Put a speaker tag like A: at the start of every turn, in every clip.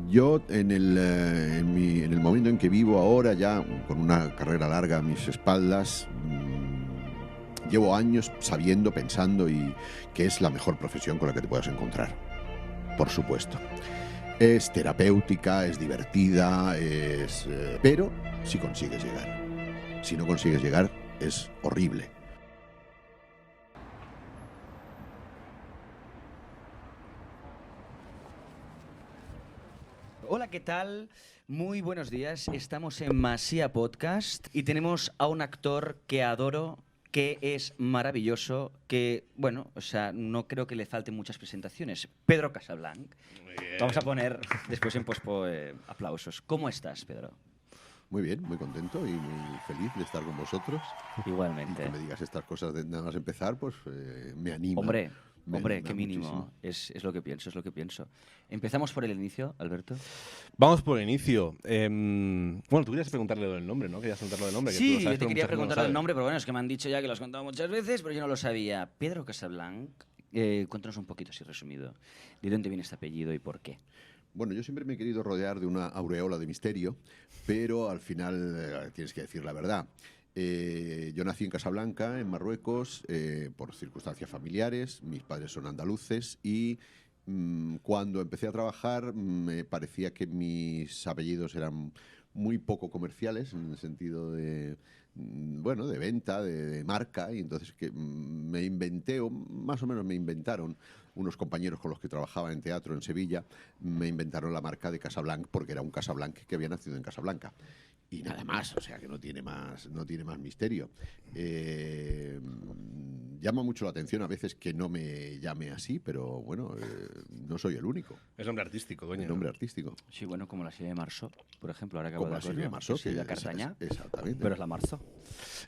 A: Yo en el momento en que vivo ahora, ya con una carrera larga a mis espaldas, llevo años sabiendo, pensando y que es la mejor profesión con la que te puedas encontrar, por supuesto. Es terapéutica, es divertida, pero si consigues llegar. Si no consigues llegar, es horrible.
B: Hola, ¿qué tal? Muy buenos días. Estamos en Masía Podcast y tenemos a un actor que adoro, que es maravilloso, que, bueno, o sea, no creo que le falten muchas presentaciones. Pedro Casablanc. Vamos a poner después en pospo aplausos. ¿Cómo estás, Pedro?
A: Muy bien, muy contento y muy feliz de estar con vosotros.
B: Igualmente.
A: Y que me digas estas cosas de nada más empezar, pues me anima.
B: Hombre,
A: Me
B: hombre,
A: anima
B: qué mínimo.
A: muchísimo.
B: Es lo que pienso, es lo que pienso. Empezamos por el inicio, Alberto.
C: Vamos por el inicio. Bueno, tú querías preguntarle lo del nombre, ¿no? Querías preguntarle lo del nombre. que tú
B: Sí,
C: lo sabes,
B: yo te
C: pero
B: quería
C: mucha gente no lo
B: preguntar el
C: sabe.
B: nombre, pero bueno, es que me han dicho ya que lo has contado muchas veces, pero yo no lo sabía. Pedro Casablanc, cuéntanos un poquito así resumido. ¿De dónde viene este apellido y por qué?
A: Bueno, yo siempre me he querido rodear de una aureola de misterio, pero al final tienes que decir la verdad. Yo nací en Casablanca, en Marruecos, por circunstancias familiares. Mis padres son andaluces y cuando empecé a trabajar me parecía que mis apellidos eran muy poco comerciales en el sentido de, bueno, de venta, de marca, y entonces me inventé, o más o menos me inventaron unos compañeros con los que trabajaba en teatro en Sevilla, me inventaron la marca de Casablanc porque era un Casablanc que había nacido en Casablanca. Y nada más, o sea que no tiene más misterio. Llama mucho la atención a veces que no me llame así, pero bueno, no soy el único.
C: Es nombre artístico, coño.
A: El nombre artístico.
B: Sí, bueno, como la Silvia Marceau, por ejemplo, ahora acabo
A: Como
B: de
A: la Silvia
B: acordarme,
A: Marceau,
B: que es Silvia
A: que
B: Cartañá,
A: exactamente.
B: pero es la Marceau.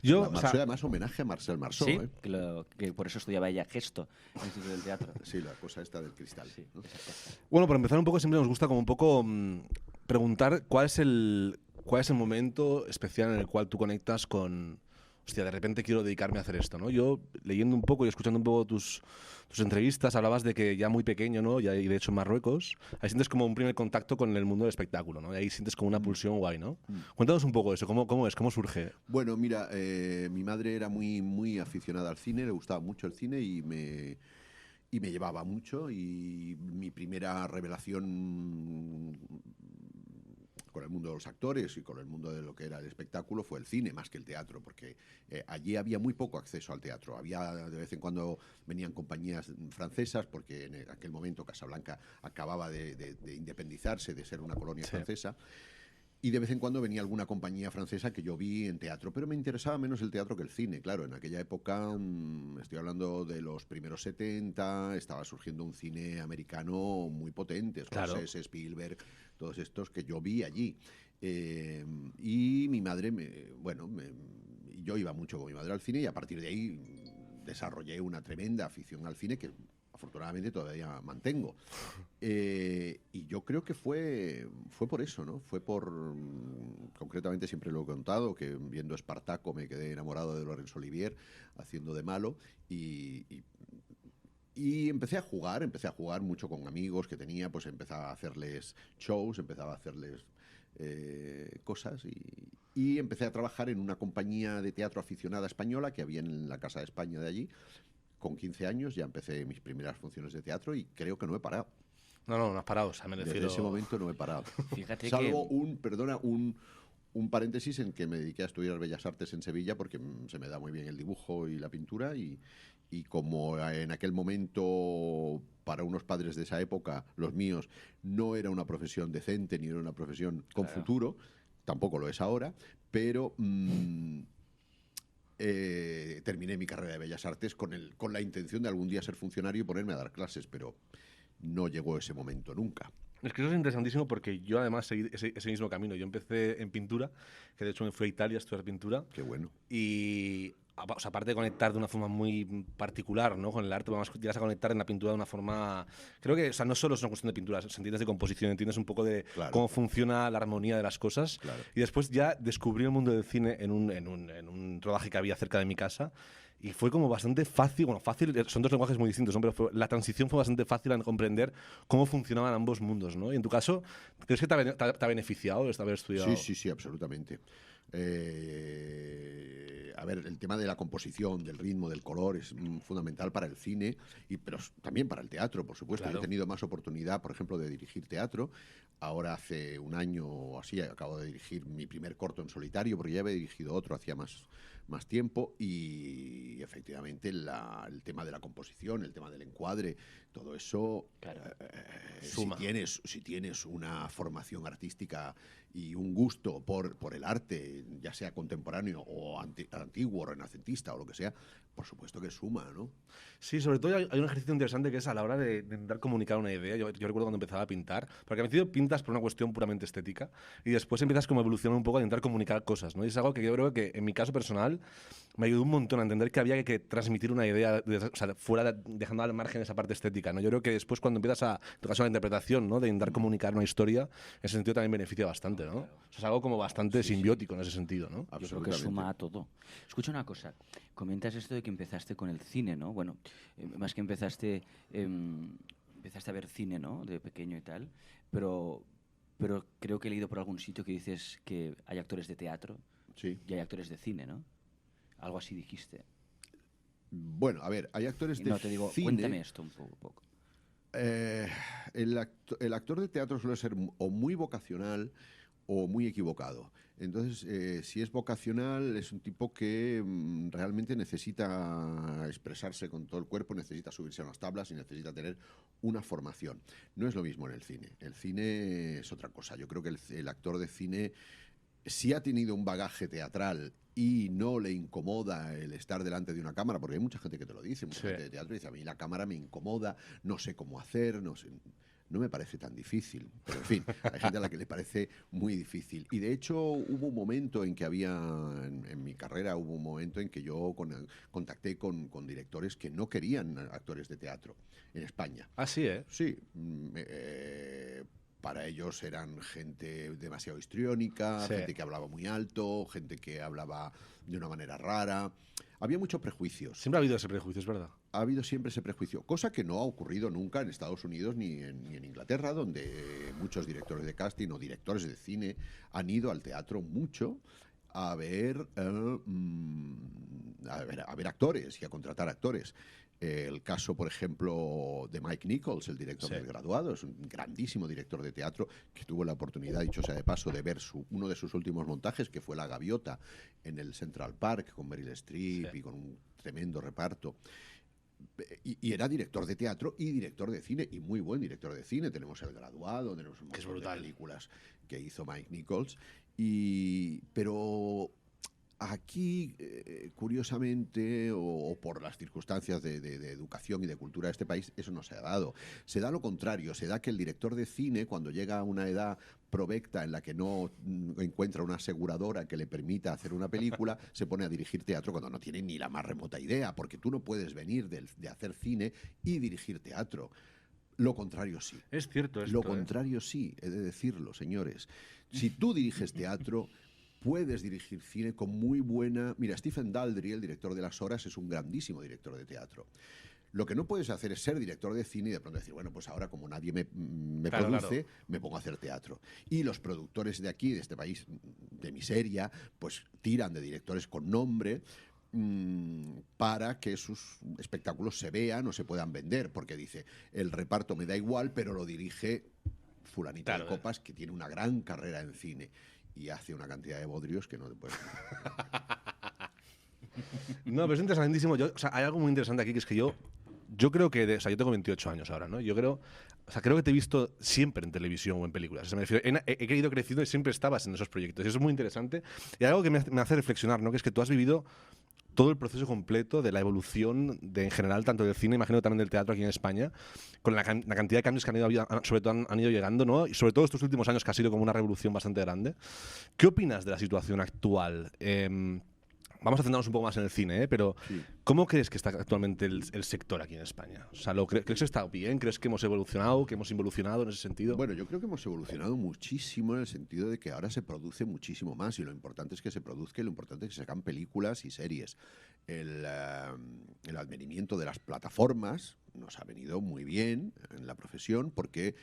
C: Yo,
A: La
C: o
A: Marceau,
C: sea,
A: además, homenaje a Marcel Marceau.
B: Sí,
A: ¿eh?
B: que por eso estudiaba ella gesto en el Instituto del Teatro.
A: Sí, la cosa esta del cristal.
B: Sí,
A: ¿no?
B: exacto.
C: bueno, por empezar un poco, siempre nos gusta como un poco preguntar cuál es el momento especial en el cual tú conectas con... Hostia, de repente quiero dedicarme a hacer esto, ¿no? Yo, leyendo un poco y escuchando un poco tus entrevistas, hablabas de que ya muy pequeño, ¿no? Y de hecho en Marruecos, ahí sientes como un primer contacto con el mundo del espectáculo, ¿no? Y ahí sientes como una pulsión guay, ¿no? Cuéntanos un poco eso, ¿cómo es? ¿Cómo surge?
A: Bueno, mira, mi madre era muy aficionada al cine, le gustaba mucho el cine y me llevaba mucho, y mi primera revelación con el mundo de los actores y con el mundo de lo que era el espectáculo fue el cine más que el teatro, porque allí había muy poco acceso al teatro. Había, de vez en cuando venían compañías francesas, porque en aquel momento Casablanca acababa de independizarse, de ser una colonia francesa. Y de vez en cuando venía alguna compañía francesa que yo vi en teatro, pero me interesaba menos el teatro que el cine. Claro, en aquella época, estoy hablando de los primeros 70, estaba surgiendo un cine americano muy potente,
C: Claro.
A: Scorsese, Spielberg, todos estos que yo vi allí. Y mi madre, yo iba mucho con mi madre al cine, y a partir de ahí desarrollé una tremenda afición al cine que afortunadamente todavía mantengo. Y yo creo que fue por eso, ¿no? Fue por, concretamente siempre lo he contado, que viendo Espartaco me quedé enamorado de Laurence Olivier haciendo de malo, y empecé a jugar mucho con amigos que tenía, pues empezaba a hacerles shows, empezaba a hacerles cosas, y empecé a trabajar en una compañía de teatro aficionada española que había en la Casa de España de allí. Con 15 años ya empecé mis primeras funciones de teatro y creo que no he parado.
C: No has parado, o sea, me
A: Desde
C: refiero...
A: ese momento no he parado.
B: Fíjate
A: Salvo
B: que...
A: un paréntesis en que me dediqué a estudiar Bellas Artes en Sevilla porque se me da muy bien el dibujo y la pintura, y como en aquel momento para unos padres de esa época, los míos, no era una profesión decente ni era una profesión con futuro, tampoco lo es ahora, pero terminé mi carrera de Bellas Artes con la intención de algún día ser funcionario y ponerme a dar clases, pero no llegó ese momento nunca.
C: Es que eso es interesantísimo porque yo además seguí ese mismo camino. Yo empecé en pintura, que de hecho me fui a Italia a estudiar pintura.
A: Qué bueno.
C: Y o sea, aparte de conectar de una forma muy particular, ¿no? Con el arte, llegas a conectar en la pintura de una forma... Creo que, o sea, no solo es una cuestión de pintura, entiendes de composición, entiendes un poco de cómo funciona la armonía de las cosas.
A: Claro.
C: Y después ya descubrí el mundo del cine en un rodaje que había cerca de mi casa. Y fue como bastante fácil, bueno, fácil, son dos lenguajes muy distintos, ¿no? Pero la transición fue bastante fácil en comprender cómo funcionaban ambos mundos, ¿no? Y en tu caso, ¿crees que te ha beneficiado esto haber estudiado?
A: Sí, absolutamente. A ver, el tema de la composición, del ritmo, del color es fundamental para el cine, pero también para el teatro, por supuesto.
C: Claro.
A: Yo he tenido más oportunidad, por ejemplo, de dirigir teatro. Ahora hace un año o así acabo de dirigir mi primer corto en solitario, porque ya había dirigido otro hacía más tiempo, y efectivamente el tema de la composición, el tema del encuadre, todo eso,
B: Claro.
C: Suma.
A: si tienes una formación artística y un gusto por el arte, ya sea contemporáneo o antiguo, renacentista o lo que sea, por supuesto que suma, ¿no?
C: Sí, sobre todo hay un ejercicio interesante que es a la hora de intentar comunicar una idea. Yo recuerdo cuando empezaba a pintar, porque al principio pintas por una cuestión puramente estética y después empiezas como a evolucionar un poco a intentar comunicar cosas, ¿no? Y es algo que yo creo que en mi caso personal me ayudó un montón a entender que había que transmitir una idea, o sea, dejando al margen esa parte estética, ¿no? Yo creo que después cuando empiezas en tu caso, la interpretación, ¿no? De intentar comunicar una historia, en ese sentido también beneficia bastante, ¿no? O sea, es algo como bastante simbiótico en ese sentido, ¿no?
B: Yo creo que
A: Absolutamente.
B: suma a todo. Escucha una cosa, comentas esto de que empezaste con el cine, ¿no? Bueno, más que empezaste a ver cine, ¿no? De pequeño y tal, pero creo que he leído por algún sitio que dices que hay actores de teatro
A: Sí.
B: y hay actores de cine, ¿no? Algo así dijiste.
A: Bueno, a ver, hay actores de
B: No, te digo,
A: cine.
B: cuéntame esto un poco.
A: El actor de teatro suele ser o muy vocacional o muy equivocado. Entonces, si es vocacional, es un tipo que realmente necesita expresarse con todo el cuerpo, necesita subirse a unas tablas y necesita tener una formación. No es lo mismo en el cine. El cine es otra cosa. Yo creo que el actor de cine, si ha tenido un bagaje teatral y no le incomoda el estar delante de una cámara, porque hay mucha gente que te lo dice, mucha
C: Sí.
A: gente de teatro dice, a mí la cámara me incomoda, no sé cómo hacer, no me parece tan difícil, pero en fin, hay gente a la que le parece muy difícil. Y de hecho hubo un momento en que en mi carrera hubo un momento en que yo contacté con directores que no querían actores de teatro en España.
C: Ah, sí, ¿eh?
A: Sí, para ellos eran gente demasiado histriónica,
C: Sí.
A: gente que hablaba muy alto, gente que hablaba de una manera rara. Había muchos prejuicios.
C: Siempre ha habido ese prejuicio, es verdad.
A: Ha habido siempre ese prejuicio, cosa que no ha ocurrido nunca en Estados Unidos ni en Inglaterra, donde muchos directores de casting o directores de cine han ido al teatro mucho a ver actores y a contratar actores. El caso, por ejemplo, de Mike Nichols, el director
C: Sí.
A: del Graduado, es un grandísimo director de teatro que tuvo la oportunidad, dicho sea de paso, de ver uno de sus últimos montajes, que fue La Gaviota, en el Central Park, con Meryl Streep
C: Sí.
A: y con un tremendo reparto. Y era director de teatro y director de cine, y muy buen director de cine. Tenemos El Graduado, tenemos un
C: Que es
A: montón de
C: brutal.
A: películas que hizo Mike Nichols. Pero aquí, curiosamente, o por las circunstancias de educación y de cultura de este país, eso no se ha dado. Se da lo contrario, se da que el director de cine, cuando llega a una edad provecta en la que no encuentra una aseguradora que le permita hacer una película, se pone a dirigir teatro cuando no tiene ni la más remota idea, porque tú no puedes venir de hacer cine y dirigir teatro. Lo contrario sí.
C: Es cierto esto,
A: Lo contrario sí, he de decirlo, señores. Si tú diriges teatro, puedes dirigir cine con muy buena... Mira, Stephen Daldry, el director de Las Horas, es un grandísimo director de teatro. Lo que no puedes hacer es ser director de cine y de pronto decir, bueno, pues ahora como nadie me
C: Claro,
A: produce,
C: claro.
A: me pongo a hacer teatro. Y los productores de aquí, de este país de miseria, pues tiran de directores con nombre para que sus espectáculos se vean o se puedan vender, porque dice, el reparto me da igual, pero lo dirige fulanito
C: Claro,
A: de Copas, que tiene una gran carrera en cine y hace una cantidad de bodrios que no te puedes...
C: No, pero es interesantísimo. O sea, hay algo muy interesante aquí, que es que yo creo que, o sea, yo tengo 28 años ahora, ¿no? Yo creo, o sea, creo que te he visto siempre en televisión o en películas. O sea, me refiero, he ido creciendo y siempre estabas en esos proyectos. Y eso es muy interesante. Y hay algo que me hace reflexionar, ¿no? Que es que tú has vivido todo el proceso completo de la evolución en general, tanto del cine, imagino también del teatro aquí en España, con la cantidad de cambios que sobre todo han ido llegando, ¿no? Y sobre todo estos últimos años, que ha sido como una revolución bastante grande. ¿Qué opinas de la situación actual? vamos a centrarnos un poco más en el cine, pero
A: Sí.
C: ¿cómo crees que está actualmente el sector aquí en España? O sea, ¿crees que está bien? ¿Crees que hemos evolucionado, que hemos involucionado en ese sentido?
A: Bueno, yo creo que hemos evolucionado muchísimo en el sentido de que ahora se produce muchísimo más y lo importante es que se produzca y lo importante es que se hagan películas y series. El advenimiento de las plataformas nos ha venido muy bien en la profesión porque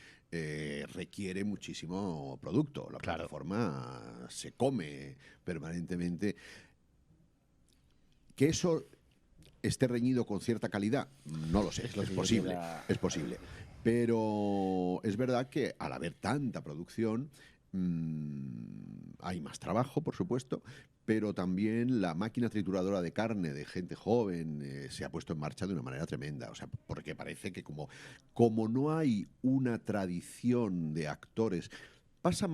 A: requiere muchísimo producto. La
C: Claro.
A: plataforma se come permanentemente. Que eso esté reñido con cierta calidad, no lo sé,
B: Es lo
A: es
B: que yo
A: posible,
B: iba-
A: es posible. Pero es verdad que al haber tanta producción, hay más trabajo, por supuesto, pero también la máquina trituradora de carne de gente joven se ha puesto en marcha de una manera tremenda. O sea, porque parece que como no hay una tradición de actores. Pasa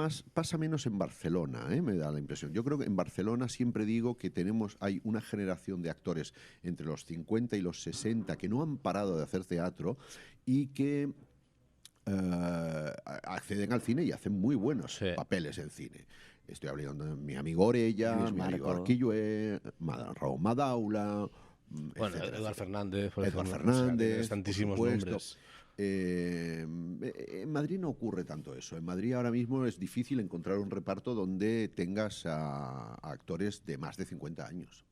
A: menos en Barcelona, me da la impresión. Yo creo que en Barcelona siempre digo que hay una generación de actores entre los 50 y los 60 que no han parado de hacer teatro y que acceden al cine y hacen muy buenos
C: Sí.
A: papeles en cine. Estoy hablando de mi amigo Orella,
B: Luis
A: mi amigo
B: Marco.
A: Arquillué, Raúl Madaula,
C: Bueno,
A: etcétera,
C: Eduard
A: etcétera.
C: Fernández, por
A: Eduard
C: ejemplo, o sea,
A: Fernández,
C: tienes tantísimos
A: por supuesto.
C: nombres.
A: En Madrid no ocurre tanto eso. En Madrid ahora mismo es difícil encontrar un reparto donde tengas a actores de más de 50 años.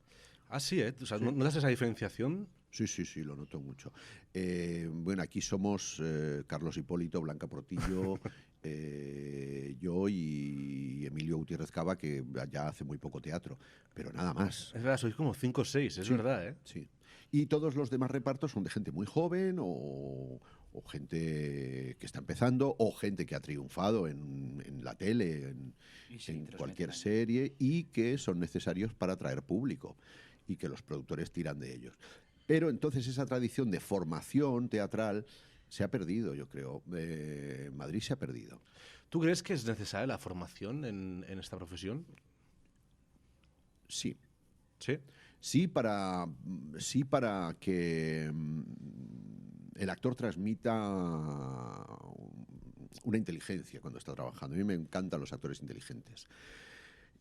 C: Ah, sí, ¿eh? O sea,
A: Sí.
C: ¿no das esa diferenciación?
A: Sí, sí, sí, lo noto mucho. Bueno, aquí somos Carlos Hipólito, Blanca Portillo, yo y Emilio Gutiérrez Cava, que ya hace muy poco teatro, pero nada más.
C: Es verdad, sois como 5 o 6, es
A: Sí.
C: verdad, ¿eh?
A: Sí. Y todos los demás repartos son de gente muy joven o gente que está empezando o gente que ha triunfado en la tele,
B: Y sí,
A: en
B: te los
A: cualquier
B: meten ahí.
A: serie y que son necesarios para atraer público y que los productores tiran de ellos. Pero entonces esa tradición de formación teatral se ha perdido, yo creo. Madrid se ha perdido.
C: ¿Tú crees que es necesaria la formación en esta profesión?
A: Sí.
C: Sí.
A: Sí para que el actor transmita una inteligencia cuando está trabajando. A mí me encantan los actores inteligentes.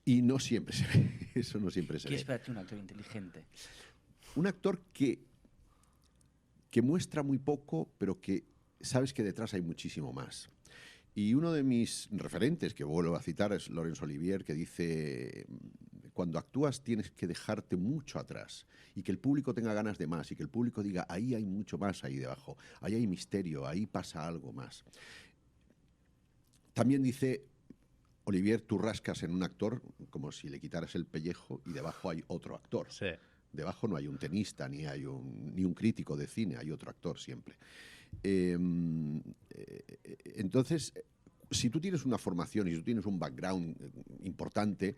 A: Y no siempre se ve. Eso no siempre se
B: ¿Qué
A: ve.
B: es para ti un actor inteligente?
A: Un actor que muestra muy poco, pero que sabes que detrás hay muchísimo más. Y uno de mis referentes, que vuelvo a citar, es Laurence Olivier, que dice, cuando actúas tienes que dejarte mucho atrás y que el público tenga ganas de más y que el público diga, ahí hay mucho más ahí debajo, ahí hay misterio, ahí pasa algo más. También dice Olivier, tú rascas en un actor como si le quitaras el pellejo y debajo hay otro actor.
C: Sí.
A: Debajo no hay un tenista, ni un crítico de cine, hay otro actor siempre. Entonces, si tú tienes una formación y si tú tienes un background importante,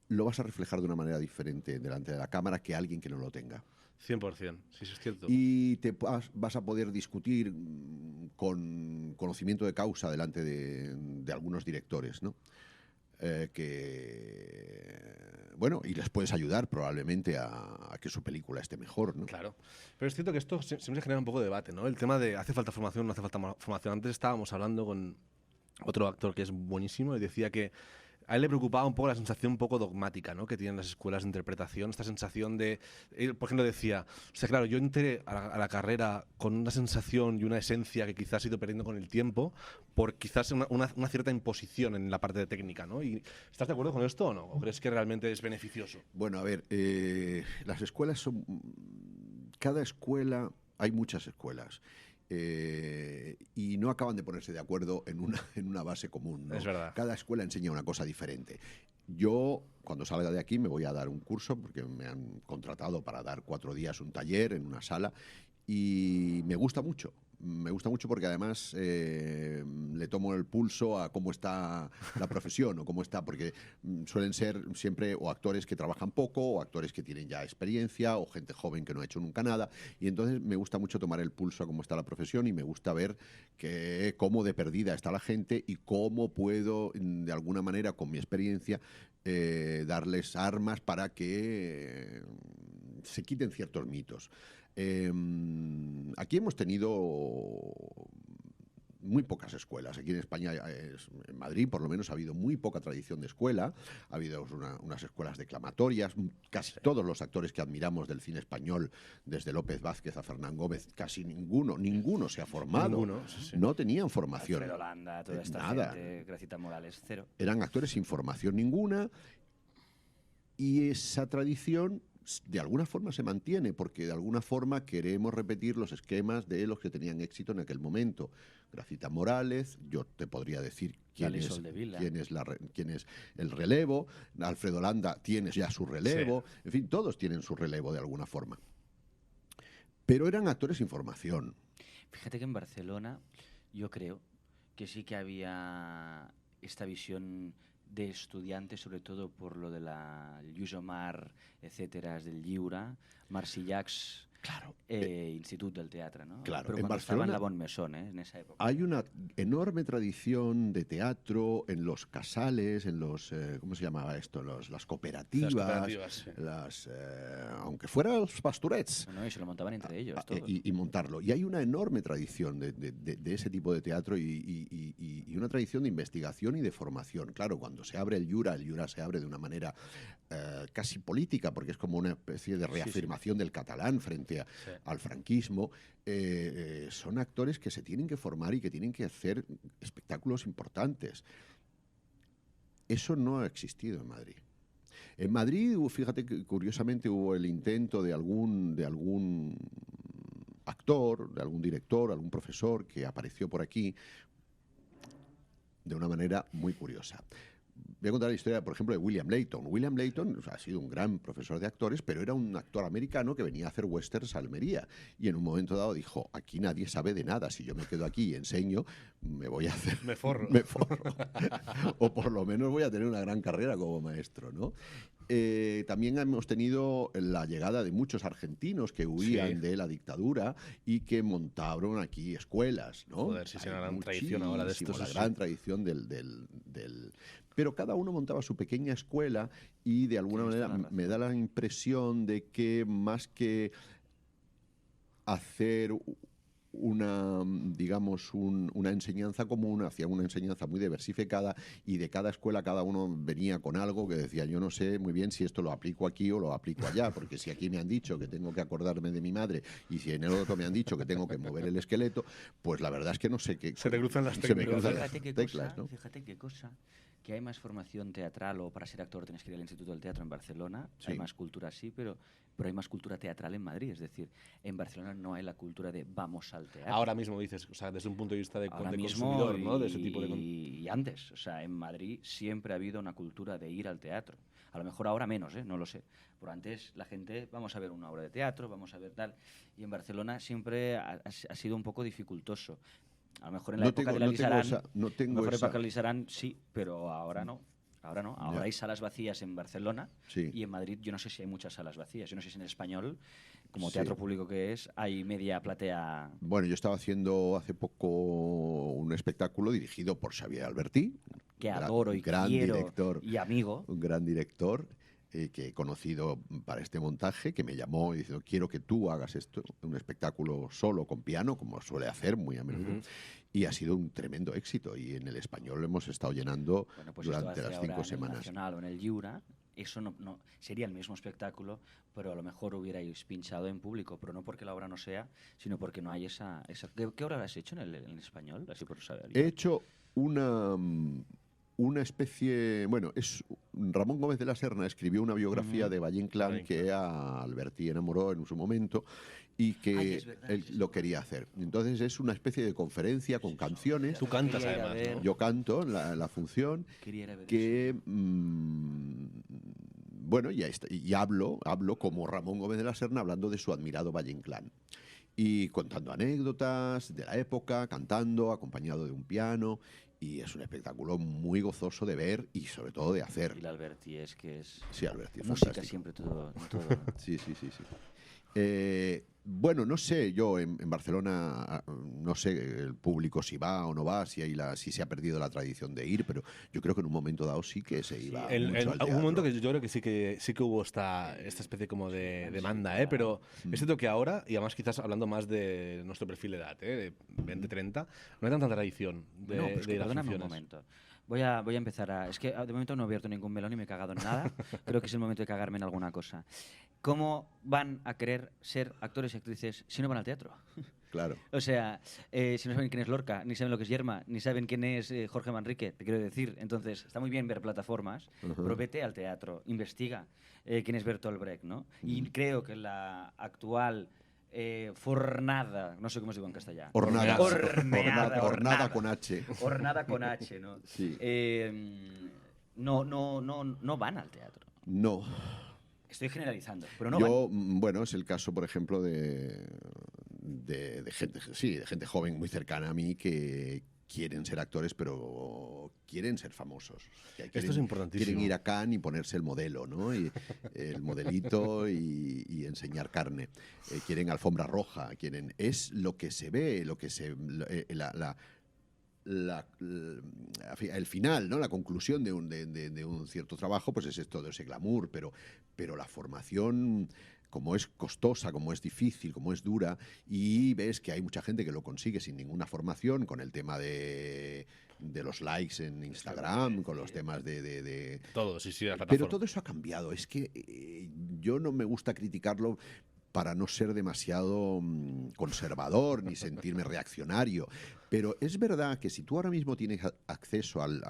A: lo vas a reflejar de una manera diferente delante de la cámara que alguien que no lo tenga.
C: 100%, sí, sí, es cierto.
A: Y vas a poder discutir con conocimiento de causa delante de algunos directores, ¿no? Bueno, y les puedes ayudar probablemente a que su película esté mejor, ¿no?
C: Claro. Pero es cierto que esto siempre genera un poco de debate, ¿no? El tema de ¿hace falta formación o no hace falta formación? Antes estábamos hablando con otro actor que es buenísimo y decía que a él le preocupaba un poco la sensación un poco dogmática, ¿no?, que tienen las escuelas de interpretación, esta sensación de... Él, por ejemplo, decía, o sea, claro, yo entré a la carrera con una sensación y una esencia que quizás he ido perdiendo con el tiempo por quizás una cierta imposición en la parte de técnica, ¿no? Y, ¿estás de acuerdo con esto o no? ¿O crees que realmente es beneficioso?
A: Bueno, a ver, las escuelas son... Cada escuela, hay muchas escuelas. Y no acaban de ponerse de acuerdo en una base común, ¿no?
C: Es verdad.
A: Cada escuela enseña una cosa diferente. Yo, cuando salga de aquí, me voy a dar un curso porque me han contratado para dar 4 días un taller en una sala y me gusta mucho. Me gusta mucho porque además le tomo el pulso a cómo está la profesión o cómo está, porque suelen ser siempre o actores que trabajan poco o actores que tienen ya experiencia o gente joven que no ha hecho nunca nada. Y entonces me gusta mucho tomar el pulso a cómo está la profesión y me gusta ver cómo de perdida está la gente y cómo puedo, de alguna manera, con mi experiencia, darles armas para que se quiten ciertos mitos. Aquí hemos tenido muy pocas escuelas. Aquí en España, en Madrid por lo menos, ha habido muy poca tradición de escuela. Ha habido unas escuelas declamatorias. Casi todos los actores que admiramos del cine español, desde López Vázquez a Fernán Gómez, casi ninguno se ha formado.
C: Ninguno, sí.
A: No tenían formación.
B: Alfredo Landa, toda esta
A: Nada.
B: gente, Gracita Morales, cero.
A: Eran actores sin formación ninguna, y esa tradición de alguna forma se mantiene, porque de alguna forma queremos repetir los esquemas de los que tenían éxito en aquel momento. Gracita Morales, yo te podría decir quién
B: Lali
A: es
B: Soldevila.
A: quién es el relevo. Alfredo Landa tienes ya su relevo. En fin, todos tienen su relevo de alguna forma. Pero eran actores sin formación.
B: Fíjate que en Barcelona yo creo que sí que había esta visión de estudiantes, sobre todo por lo de la Lluís Omar, etcétera, del Lliure, Marsillacs,
A: Claro.
B: Institut del Teatre, ¿no?
A: Claro,
B: Pero
A: en
B: cuando estaba en
A: Barcelona
B: la Bon Maison, en esa época.
A: Hay una enorme tradición de teatro en los casales, en los, ¿cómo se llamaba esto? Las cooperativas,
C: sí.
A: aunque fueran los pastorets.
B: No, y se lo montaban entre ellos, todos.
A: Y montarlo. Y hay una enorme tradición de ese tipo de teatro y una tradición de investigación y de formación. Claro, cuando se abre el Lliure se abre de una manera casi política, porque es como una especie de reafirmación del catalán frente al franquismo. Son actores que se tienen que formar y que tienen que hacer espectáculos importantes. Eso no ha existido en Madrid. En Madrid, fíjate que curiosamente hubo el intento de algún actor, de algún director, algún profesor que apareció por aquí de una manera muy curiosa. Voy a contar la historia, por ejemplo, de William Layton. William Layton, o sea, ha sido un gran profesor de actores, pero era un actor americano que venía a hacer westerns a Almería. Y en un momento dado dijo, aquí nadie sabe de nada. Si yo me quedo aquí y enseño, me voy a hacer...
C: Me forro.
A: Me forro. O por lo menos voy a tener una gran carrera como maestro, ¿no? También hemos tenido la llegada de muchos argentinos que huían de la dictadura y que montaron aquí escuelas, ¿no?
C: Joder, sí, una gran tradición ahora de esto.
A: La gran tradición Pero cada uno montaba su pequeña escuela y de alguna manera me da la impresión de que más que hacer una enseñanza común, hacía una enseñanza muy diversificada, y de cada escuela cada uno venía con algo que decía, yo no sé muy bien si esto lo aplico aquí o lo aplico allá, porque si aquí me han dicho que tengo que acordarme de mi madre y si en el otro me han dicho que tengo que mover el esqueleto, pues la verdad es que no sé qué.
C: Se te cruzan las
A: se me
C: teclas.
A: cruzan las
B: Fíjate
A: teclas, ¿no?
B: Fíjate qué cosa, que hay más formación teatral, o para ser actor tienes que ir al Instituto del Teatro en Barcelona,
A: Sí.
B: hay más cultura, sí, pero hay más cultura teatral en Madrid. Es decir, en Barcelona no hay la cultura de vamos al teatro.
C: Ahora mismo dices, o sea, desde un punto de vista de
B: Ahora
C: consumidor, ¿no? De ese tipo de...
B: y antes, o sea, en Madrid siempre ha habido una cultura de ir al teatro. A lo mejor ahora menos, no lo sé. Pero antes la gente, vamos a ver una obra de teatro, vamos a ver tal. Y en Barcelona siempre ha sido un poco dificultoso. A lo mejor en la época de la Lisarán, sí, pero ahora no. Ahora no. Ahora hay salas vacías en Barcelona,
A: Sí.
B: y en Madrid yo no sé si hay muchas salas vacías. Yo no sé si en el Español, como
A: Sí.
B: teatro público que es, hay media platea.
A: Bueno, yo estaba haciendo hace poco un espectáculo dirigido por Xavier Albertí,
B: Que adoro y
A: gran
B: quiero
A: director,
B: y amigo.
A: un gran director que he conocido para este montaje, que me llamó y dijo, quiero que tú hagas esto, un espectáculo solo con piano, como suele hacer muy a menudo. Y ha sido un tremendo éxito, y en el Español lo hemos estado llenando
B: Pues
A: durante las 5
B: En el
A: semanas.
B: Nacional o en el Lliure, eso no sería el mismo espectáculo, pero a lo mejor hubierais pinchado en público, pero no porque la obra no sea, sino porque no hay esa... ¿Qué obra has hecho en español? Así por saber.
A: He hecho una especie... Bueno, Ramón Gómez de la Serna escribió una biografía de Valle Inclán que a Albertí enamoró en su momento y que
B: es verdad,
A: él lo quería hacer. Entonces es una especie de conferencia con canciones.
C: Tú cantas
B: Quería ir a
C: además,
B: ver.
C: ¿no?
A: Yo canto en la función
B: Quería ir a ver
A: que... bueno, y hablo como Ramón Gómez de la Serna, hablando de su admirado Valle Inclán. Y contando anécdotas de la época, cantando, acompañado de un piano. Y es un espectáculo muy gozoso de ver y sobre todo de hacer.
B: Y la Alberti es que es...
A: Sí, Alberti, es
B: música
A: fantástico.
B: siempre todo...
A: Sí. Bueno, no sé, yo en Barcelona no sé el público si va o no va, si se ha perdido la tradición de ir, pero yo creo que en un momento dado sí que se iba mucho al
C: Hubo
A: teatro.
C: un momento que yo creo que sí que hubo esta especie como de demanda, pero es cierto que ahora, y además quizás hablando más de nuestro perfil de edad, de 20-30, no hay tanta tradición de,
B: No, pues
C: de ir a
B: perdóname un
C: funciones.
B: momento. Voy a empezar a... Es que de momento no he abierto ningún melón y me he cagado en nada. Creo que es el momento de cagarme en alguna cosa. ¿Cómo van a querer ser actores y actrices si no van al teatro?
A: Claro.
B: O sea, si no saben quién es Lorca, ni saben lo que es Yerma, ni saben quién es Jorge Manrique, te quiero decir. Entonces, está muy bien ver plataformas, pero vete al teatro, investiga quién es Bertolt Brecht, ¿no? Y creo que la actual fornada, no sé cómo se digo en castellano.
A: Hornada con H.
B: Hornada con H, ¿no?
A: Sí.
B: No van al teatro.
A: No.
B: Estoy generalizando, pero no
A: Yo,
B: van.
A: bueno, es el caso, por ejemplo, de gente, sí, de gente joven muy cercana a mí que quieren ser actores, pero quieren ser famosos.
C: Esto es importantísimo.
A: Quieren ir a Cannes y ponerse el modelo, ¿no? Y, el modelito y enseñar carne. Quieren alfombra roja, es lo que se ve, lo que se el final, ¿no? La conclusión de un cierto trabajo, pues es todo ese glamour, pero la formación, como es costosa, como es difícil, como es dura, y ves que hay mucha gente que lo consigue sin ninguna formación, con el tema de los likes en Instagram, con los temas de
C: Todo, sí, la plataforma.
A: Pero todo eso ha cambiado. Es que yo no me gusta criticarlo para no ser demasiado conservador ni sentirme reaccionario. Pero es verdad que si tú ahora mismo tienes acceso al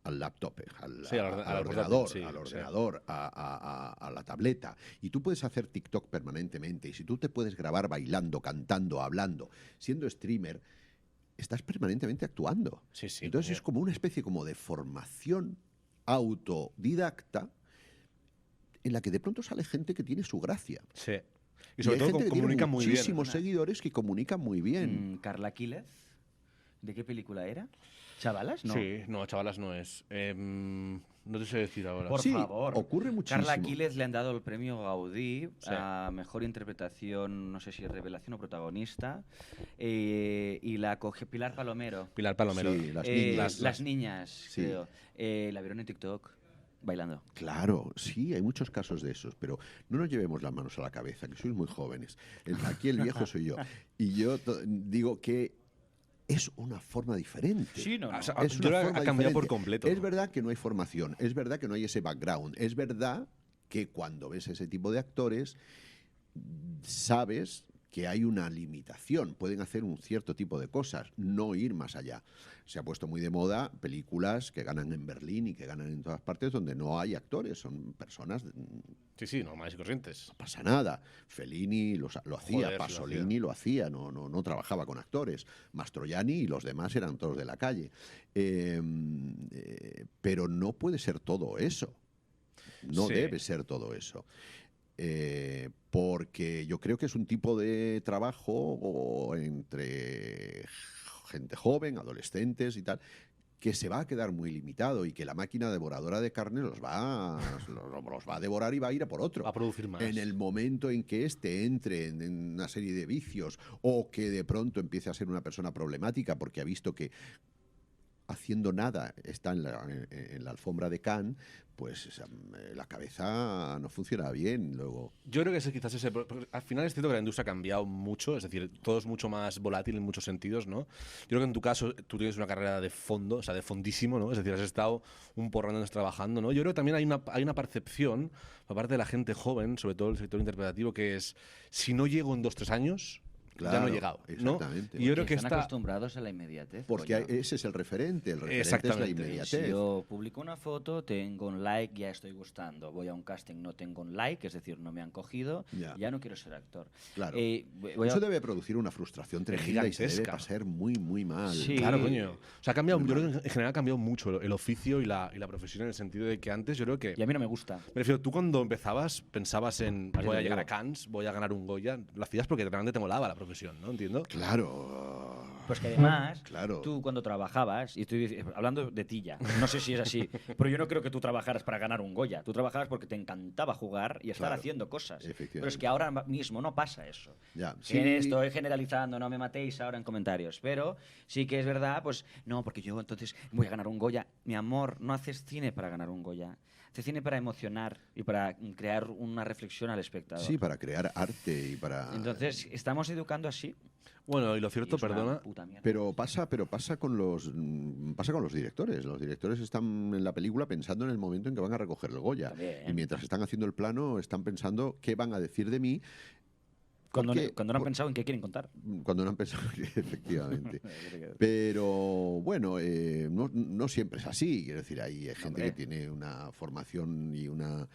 A: laptop, al ordenador, a la tableta, y tú puedes hacer TikTok permanentemente, y si tú te puedes grabar bailando, cantando, hablando, siendo streamer, estás permanentemente actuando.
C: Sí,
A: Entonces es como una especie como de formación autodidacta en la que de pronto sale gente que tiene su gracia.
C: Sí. Y sobre todo
A: gente que
C: comunica
A: tiene
C: muy bien.
A: muchísimos seguidores que comunican muy bien.
B: Carla Quílez, ¿de qué película era? ¿Chavalas? No.
C: Sí, no, Chavalas no es. No te sé decir ahora.
B: Por favor.
A: Ocurre muchísimo.
B: Carla Quílez le han dado el premio Gaudí a mejor interpretación, no sé si es revelación o protagonista, y la coge Pilar Palomero.
C: Pilar Palomero.
A: Sí,
B: las niñas,
A: Sí.
B: creo. La vieron en TikTok bailando.
A: Claro, sí, hay muchos casos de esos, pero no nos llevemos las manos a la cabeza, que sois muy jóvenes. Aquí el viejo soy yo. Y yo digo que es una forma diferente.
B: Sí, no.
C: O sea,
A: Es
C: yo
A: una
C: ha
A: forma
C: cambiado
A: diferente.
C: por completo.
A: Es verdad que no hay formación, es verdad que no hay ese background, es verdad que cuando ves ese tipo de actores sabes que hay una limitación, pueden hacer un cierto tipo de cosas, no ir más allá. Se ha puesto muy de moda películas que ganan en Berlín y que ganan en todas partes donde no hay actores, son personas...
C: Sí, normales y corrientes.
A: No pasa nada. Fellini lo hacía,
C: Joder,
A: Pasolini lo hacía, no trabajaba con actores. Mastroianni y los demás eran todos de la calle. Pero no puede ser todo eso. No
C: Sí.
A: debe ser todo eso. Porque yo creo que es un tipo de trabajo entre gente joven, adolescentes y tal, que se va a quedar muy limitado y que la máquina devoradora de carne los va a devorar y va a ir a por otro.
C: Va a producir más.
A: En el momento en que éste entre en una serie de vicios o que de pronto empiece a ser una persona problemática porque ha visto que haciendo nada está en la alfombra de Cannes, pues la cabeza no funciona bien luego.
C: Yo creo que ese quizás ese... porque al final es cierto que la industria ha cambiado mucho, es decir, todo es mucho más volátil en muchos sentidos, ¿no? Yo creo que en tu caso tú tienes una carrera de fondo, o sea, de fondísimo, ¿no? Es decir, has estado un porrón de años trabajando, ¿no? Yo creo que también hay una percepción por parte de la gente joven, sobre todo el sector interpretativo, que es, si no llego en 2-3 años...
A: Claro,
C: ya no he llegado, ¿no?
A: exactamente.
C: Y yo creo que
B: están
C: está...
B: acostumbrados a la inmediatez.
A: Porque
B: coño.
A: ese es el referente es la
C: Exactamente.
A: inmediatez.
B: Si yo publico una foto, tengo un like, ya estoy gustando. Voy a un casting, no tengo un like, es decir, no me han cogido, ya no quiero ser actor.
A: Claro.
B: Voy a-
A: Eso debe producir una frustración tremenda y se debe
C: Gigantesca.
A: pasar muy, muy mal.
B: Sí.
C: Claro, coño. O sea, ha cambiado, yo creo que en general ha cambiado mucho el oficio y la profesión en el sentido de que antes yo creo que...
B: Y a mí no me gusta.
C: Me refiero, tú cuando empezabas pensabas en
B: Vale,
C: voy a
B: te
C: llegar
B: digo.
C: a Cannes, voy a ganar un Goya, lo hacías porque realmente te molaba la profesión, ¿no? Entiendo.
A: Claro.
B: Pues que además,
A: Claro.
B: tú cuando trabajabas, y estoy hablando de ti ya, no sé si es así, pero yo no creo que tú trabajaras para ganar un Goya. Tú trabajabas porque te encantaba jugar y estar
A: Claro,
B: haciendo cosas.
A: efectivamente.
B: Pero es que ahora mismo no pasa eso.
A: Ya,
B: Que
A: sí.
B: estoy generalizando, no me matéis ahora en comentarios. Pero sí que es verdad, pues no, porque yo entonces voy a ganar un Goya. Mi amor, no haces cine para ganar un Goya. Haces cine para emocionar y para crear una reflexión al espectador.
A: Sí, para crear arte y para...
B: Entonces, estamos educando así.
C: Bueno, y lo cierto,
B: Y es una
C: perdona,
B: puta mierda.
A: Pero pasa con los directores. Los directores están en la película pensando en el momento en que van a recoger el Goya.
B: También.
A: Y mientras están haciendo el plano, están pensando qué van a decir de mí.
B: Cuando
A: porque-
B: no han pensado en qué quieren contar.
A: Cuando no han pensado, efectivamente. Pero bueno, no siempre es así. Quiero decir, hay gente
B: Hombre.
A: que tiene una formación y una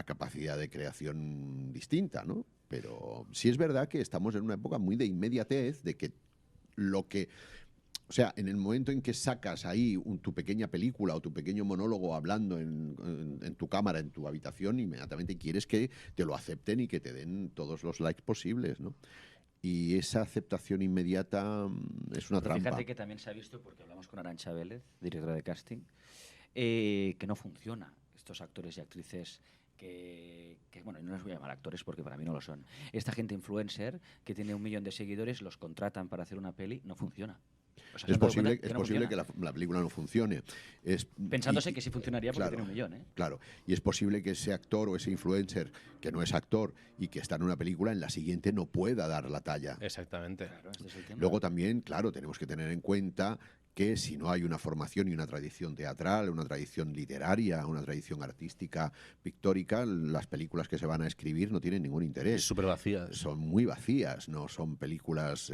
A: capacidad de creación distinta, ¿no? Pero sí es verdad que estamos en una época muy de inmediatez, de que lo que... O sea, en el momento en que sacas ahí tu pequeña película o tu pequeño monólogo hablando en tu cámara, en tu habitación, inmediatamente quieres que te lo acepten y que te den todos los likes posibles, ¿no? Y esa aceptación inmediata es una
B: Pero
A: trampa.
B: fíjate que también se ha visto, porque hablamos con Arantxa Vélez, directora de casting, que no funciona estos actores y actrices bueno, no les voy a llamar actores porque para mí no lo son. Esta gente influencer que tiene 1 millón de seguidores, los contratan para hacer una peli, no funciona. O sea, ¿se
A: Es
B: han dado
A: posible,
B: cuenta
A: es
B: no
A: posible
B: funciona?
A: que la película no funcione.
B: Pensándose que sí funcionaría porque
A: claro,
B: tiene 1 millón, ¿eh?
A: Claro, y es posible que ese actor o ese influencer que no es actor y que está en una película, en la siguiente no pueda dar la talla.
C: exactamente.
B: Claro, este es el tema.
A: Luego también, claro, tenemos que tener en cuenta que si no hay una formación y una tradición teatral, una tradición literaria, una tradición artística, pictórica, las películas que se van a escribir no tienen ningún
C: Es
A: interés.
C: súper vacía.
A: Son muy vacías, no son películas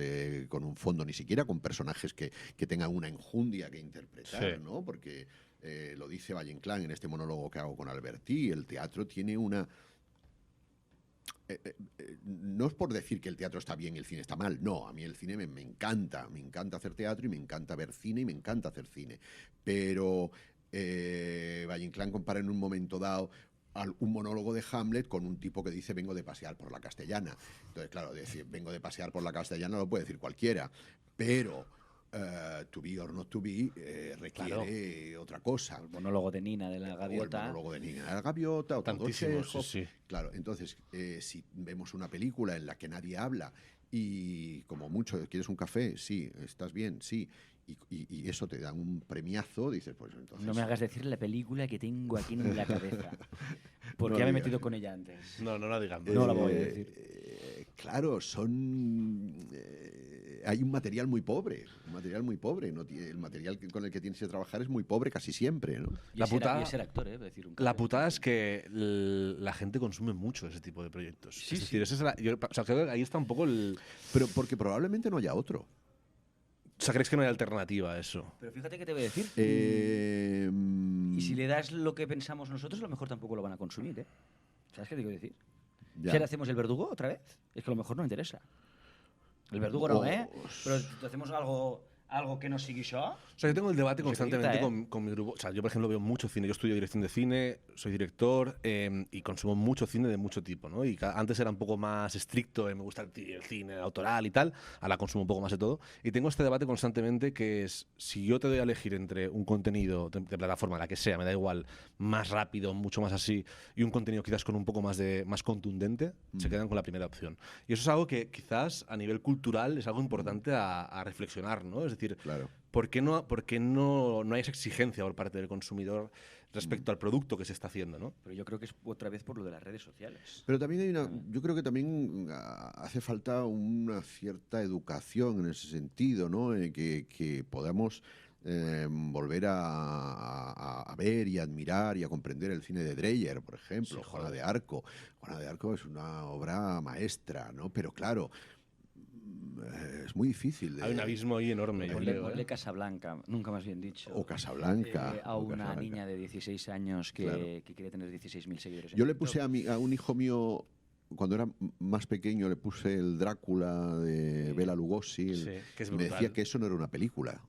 A: con un fondo, ni siquiera con personajes que tengan una enjundia que interpretar,
C: Sí.
A: ¿no? Porque lo dice Valle Inclán en este monólogo que hago con Albertí, el teatro tiene una... no es por decir que el teatro está bien y el cine está mal, no, a mí el cine me encanta hacer teatro y me encanta ver cine y me encanta hacer cine, pero Valle Inclán compara en un momento dado un monólogo de Hamlet con un tipo que dice vengo de pasear por la Castellana. Entonces, claro, decir vengo de pasear por la Castellana lo puede decir cualquiera, pero to be or not to be requiere otra cosa.
B: El monólogo de Nina de la
A: O el
B: Gaviota.
A: monólogo de Nina de la Gaviota, o todo
C: Tantísimos,
A: Chekhov.
C: sí, sí.
A: Claro, entonces, si vemos una película en la que nadie habla y como mucho, ¿quieres un café? Sí, ¿estás bien? Sí. Y eso te da un premiazo, dices, pues entonces...
B: No me hagas decir la película que tengo aquí en la cabeza. Porque
A: No
B: ya me he
A: digas.
B: metido con ella antes.
C: No, no la digamos.
B: No la voy a decir.
A: Claro, hay un material muy pobre, ¿no? El material con el que tienes que trabajar es muy pobre casi siempre, ¿no?
B: Y
C: La
B: es ser-
C: putada-
B: y es ser actor, ¿eh? Decir un
C: La
B: café.
C: putada es que la gente consume mucho ese tipo de proyectos.
B: Sí,
C: es decir, esa es o sea, creo que ahí está un poco el...
A: Pero porque probablemente no haya otro.
C: O sea, ¿crees que no hay alternativa a eso?
B: Pero fíjate que te voy a decir.
A: Mm,
B: Y si le das lo que pensamos nosotros, a lo mejor tampoco lo van a consumir, ¿eh? ¿Sabes qué te quiero decir?
A: ya.
B: Si ahora hacemos el verdugo otra vez, es que a lo mejor no interesa. El verdugo no, ¿eh?
A: Oh.
B: Pero si hacemos algo que no sigui això...
C: O sea, yo tengo el debate
B: No sé qué
C: constantemente
B: pinta, ¿eh?
C: con mi grupo. O sea, yo, por ejemplo, veo mucho cine. Yo estudio dirección de cine, soy director y consumo mucho cine de mucho tipo, ¿no? Y antes era un poco más estricto, me gusta el cine autoral y tal. Ahora consumo un poco más de todo. Y tengo este debate constantemente que es, si yo te doy a elegir entre un contenido de plataforma, la que sea, me da igual, más rápido, mucho más así, y un contenido quizás con un poco más contundente, se quedan con la primera opción. Y eso es algo que quizás a nivel cultural es algo importante a reflexionar, ¿no? Es decir,
A: Claro.
C: ¿por qué no hay esa exigencia por parte del consumidor respecto al producto que se está haciendo, ¿no?
B: Pero yo creo que es otra vez por lo de las redes sociales.
A: Pero también yo creo que también hace falta una cierta educación en ese sentido, ¿no? Que podamos volver a ver y admirar y a comprender el cine de Dreyer, por ejemplo,
C: Sí,
A: Juana
C: joder.
A: de Arco. Juana de Arco es una obra maestra, ¿no? Pero claro, es muy difícil.
C: Hay un abismo ahí enorme, yo
B: Ponle,
C: creo.
B: ponle Casablanca, nunca más bien dicho.
A: O Casablanca.
B: A
A: o
B: una
A: Casablanca.
B: niña de 16 años que,
A: Claro.
B: que quiere tener 16.000 seguidores. en
A: Yo le
B: TikTok.
A: puse a un hijo mío, cuando era más pequeño, le puse el Drácula de Bela Lugosi.
C: Sí, que es
A: y me decía
C: brutal.
A: que eso no era una película.